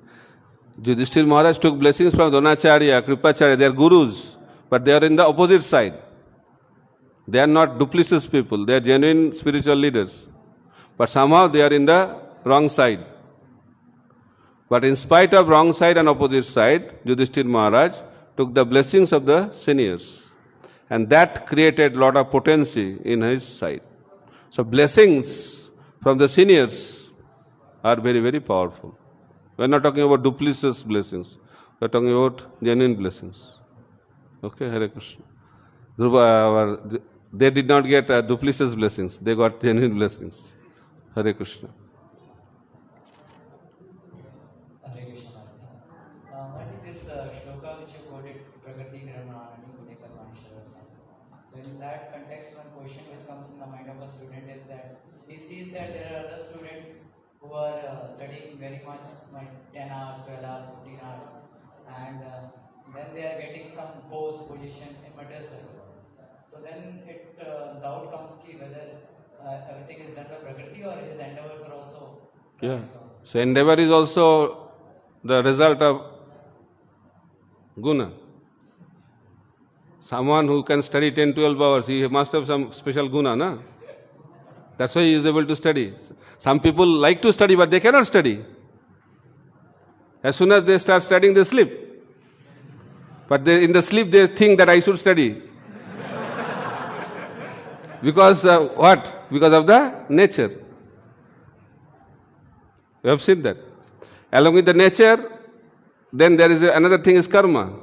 A: Yudhishthir Maharaj took blessings from Dronacharya, Kripacharya, they are gurus, but they are in the opposite side. They are not duplicitous people, they are genuine spiritual leaders. But somehow they are in the wrong side. But in spite of wrong side and opposite side, Yudhishthir Maharaj took the blessings of the seniors. And that created a lot of potency in his side. So blessings from the seniors are very, very powerful. We are not talking about duplicitous blessings. We are talking about genuine blessings. Okay, Hare Krishna. Dhruva, they did not get duplicitous blessings. They got genuine blessings. Hare Krishna.
C: Hare Krishna. Maharaj, this shloka which you quoted, Prakriti Gramani Gune Karmani Sharasana. So in that context, one question which comes in the mind of a student is that he sees that there are other students who are studying very much, like 10 hours, 12 hours, 15 hours, and then they are getting some post position in material service. So then doubt comes whether everything is done by Prakriti or his endeavors are also.
A: Yeah. So endeavor is also the result of guna. Someone who can study 10-12 hours, he must have some special guna, na? That's why he is able to study. Some people like to study, but they cannot study. As soon as they start studying, they sleep. But in the sleep, they think that I should study. Because what? Because of the nature. We have seen that. Along with the nature, then there is another thing is karma.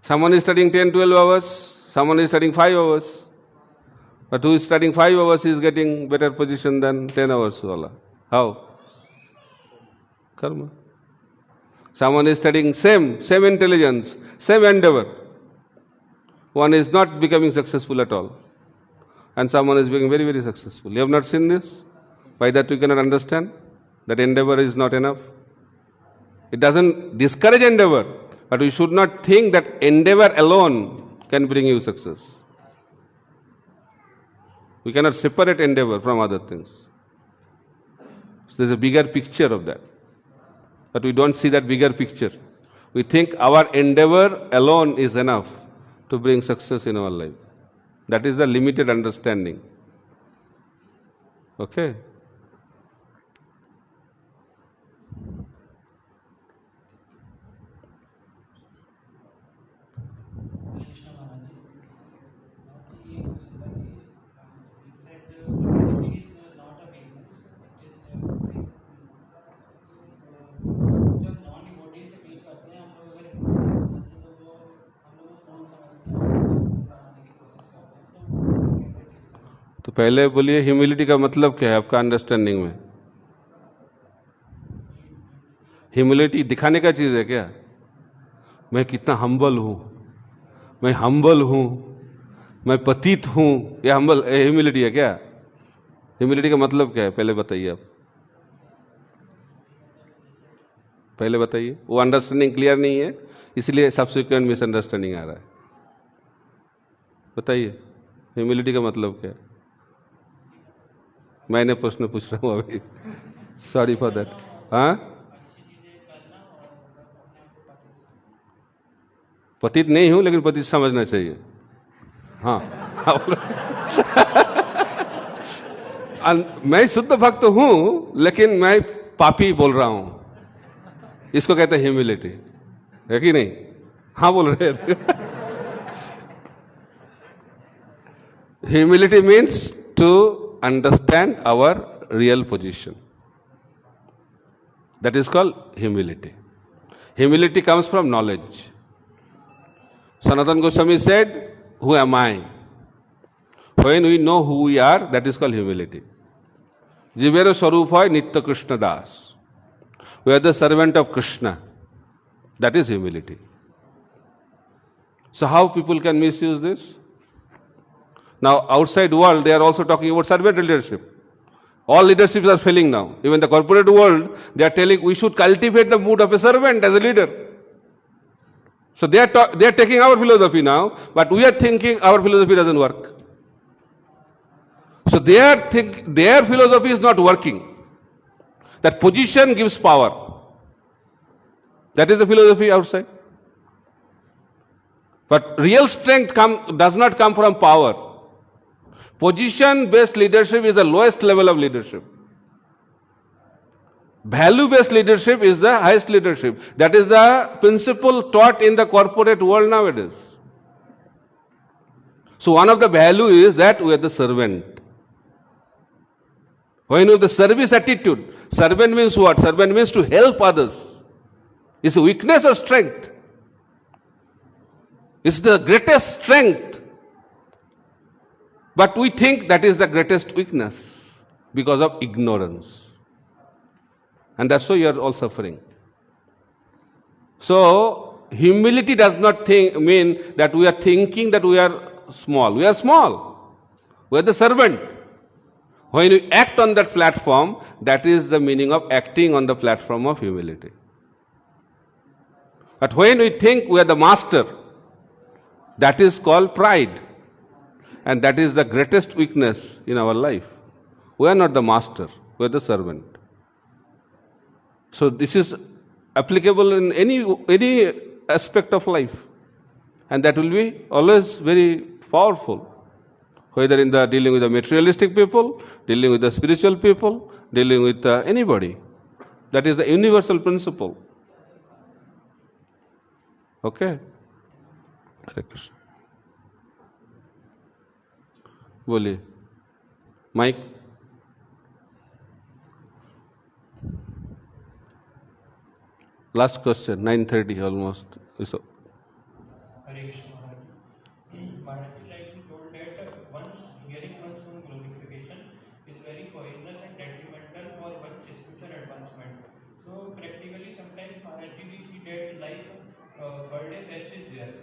A: Someone is studying 10-12 hours, someone is studying 5 hours. But who is studying 5 hours is getting better position than 10 hours. How? Karma. Someone is studying same intelligence, same endeavor. One is not becoming successful at all. And someone is becoming very, very successful. You have not seen this? By that we cannot understand. that endeavor is not enough. It doesn't discourage endeavor, but we should not think that endeavor alone can bring you success. We cannot separate endeavor from other things. So there's a bigger picture of that. But we don't see that bigger picture. We think our endeavor alone is enough to bring success in our life. That is the limited understanding. Okay?
C: Krishna Maharaj, ये question था कि you said humanity is not a weakness, it is like जब non devotee से deal करते हैं हम लोग अगर ह्यूमैनिटी दिखाते हैं तो वो हम लोग को फोन समझते हैं और बनाने की कोशिश करते हैं तो उसे कैसे डील करें?
A: तो पहले बोलिए ह्यूमिलिटी का मतलब क्या है आपका अंडरस्टैंडिंग में? ह्यूमिलिटी दिखाने का चीज है क्या? मैं कितना हम्बल हूं, मैं हम्बल हूं, मैं पतित हूं, यह हम्बल ह्यूमिलिटी है क्या? ह्यूमिलिटी का मतलब क्या है पहले बताइए आप, पहले बताइए। वो अंडरस्टैंडिंग क्लियर नहीं है इसलिए सब्सिक्वेंट मिसअंडरस्टैंडिंग आ रहा है। बताइए ह्यूमिलिटी का मतलब क्या है? मैंने प्रश्न पूछ रहा हूं अभी, सॉरी फॉर दैट। हाँ, पतित नहीं हूं लेकिन पतित समझना चाहिए। हाँ मैं शुद्ध भक्त हूं लेकिन मैं पापी बोल रहा हूं, इसको कहते हैं ह्यूमिलिटी, है कि नहीं? हाँ बोल रहे हैं। Humility means to understand our real position, that is called humility. Humility comes from knowledge. Sanatana Goswami said, who am I? When we know who we are, that is called humility. Jivero Swarupai Nitya Krishna Das. We are the servant of Krishna. That is humility. So how people can misuse this? Now outside world they are also talking about servant leadership. All leaderships are failing now. Even the corporate world, they are telling we should cultivate the mood of a servant as a leader. So they are taking our philosophy now, but we are thinking our philosophy doesn't work. So their philosophy is not working. That position gives power. That is the philosophy outside. But real strength does not come from power. Position-based leadership is the lowest level of leadership. Value-based leadership is the highest leadership. That is the principle taught in the corporate world nowadays. So one of the value is that we are the servant. When you have the service attitude, servant means what? Servant means to help others. It's a weakness or strength? It's the greatest strength. But we think that is the greatest weakness because of ignorance. And that's why you are all suffering. So, humility does not mean that we are thinking that we are small. We are small. We are the servant. When we act on that platform, that is the meaning of acting on the platform of humility. But when we think we are the master, that is called pride. And that is the greatest weakness in our life. We are not the master, we are the servant. So this is applicable in any aspect of life. And that will be always very powerful. Whether in the dealing with the materialistic people, dealing with the spiritual people, dealing with anybody. That is the universal principle. Okay? Hare Krishna. बोलिए mic. Last question, 9:30 almost. So,
D: Hare Krishna Maharaj. Maharaj, like you told that once hearing one's own glorification is very poisonous and detrimental for one's spiritual advancement. So practically sometimes Maharaj we see that like birthday fest is there.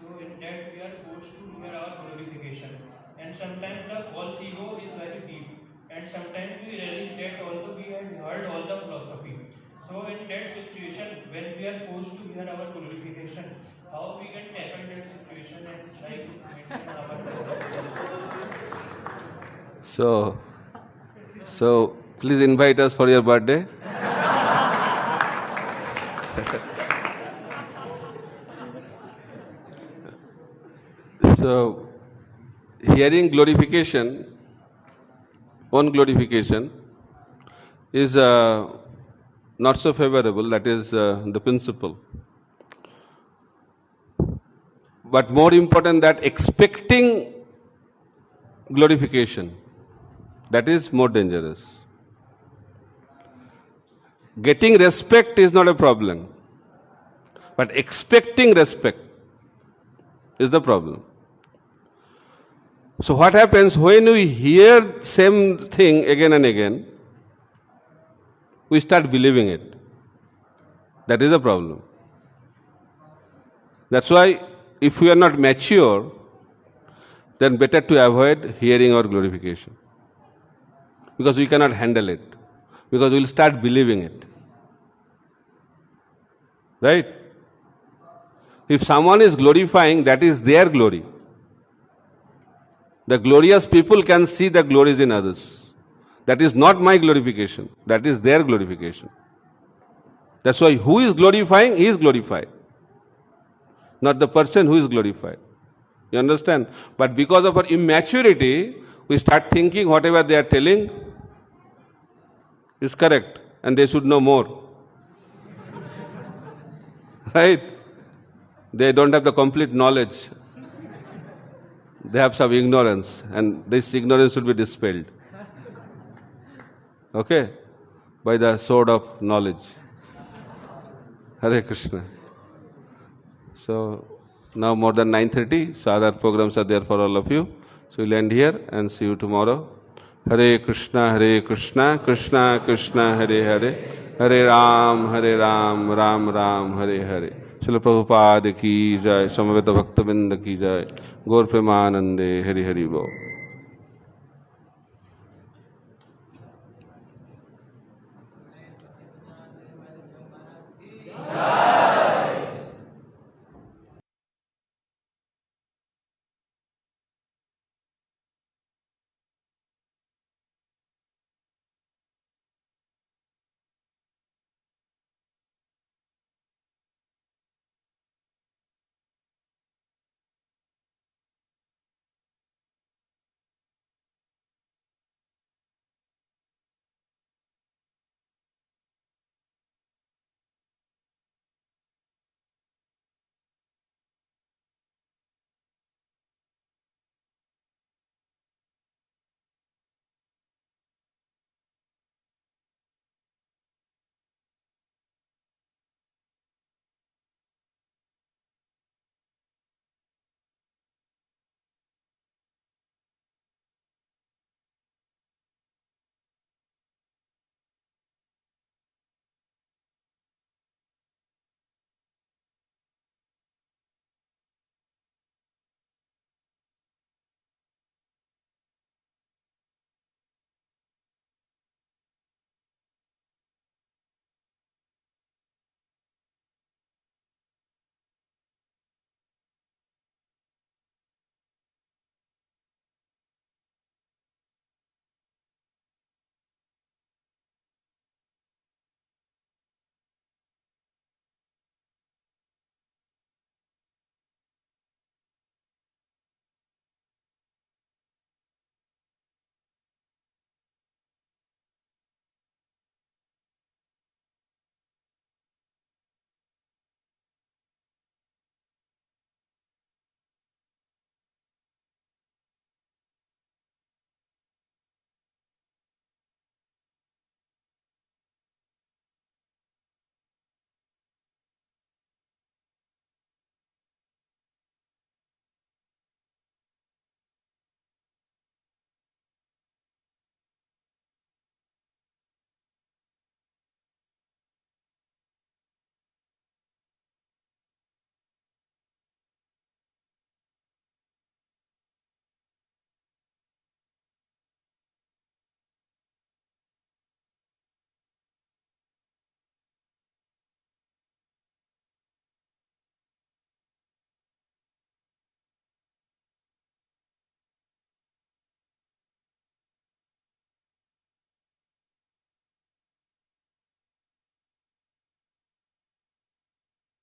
D: So in that we are forced to hear our glorification. And sometimes the false ego is very deep and sometimes we realize that although we had heard all the philosophy, so in that situation, when we are forced to hear our glorification, how we can tackle that situation and try to maintain our
A: So please invite us for your birthday. So, hearing glorification, own glorification, is not so favorable. That is the principle. But more important, that expecting glorification, that is more dangerous. Getting respect is not a problem, but expecting respect is the problem. So what happens when we hear same thing again and again? We start believing it. That is the problem. That's why if we are not mature, then better to avoid hearing or glorification. Because we cannot handle it. Because we will start believing it. Right? If someone is glorifying, that is their glory. The glorious people can see the glories in others. That is not my glorification. That is their glorification. That's why who is glorifying, he is glorified. Not the person who is glorified. You understand? But because of our immaturity, we start thinking whatever they are telling is correct and they should know more. Right? They don't have the complete knowledge. They have some ignorance, and this ignorance should be dispelled. Okay? By the sword of knowledge. Hare Krishna. So, now more than 9:30, so other programs are there for all of you. So, we'll end here and see you tomorrow. Hare Krishna, Krishna Krishna, Hare Hare, Hare Ram, Ram Ram, Hare Hare. Srila Prabhupada ki jai, Samaveta Bhakta Binda ki jai, Gaur Premanande, Hari Hari Bo.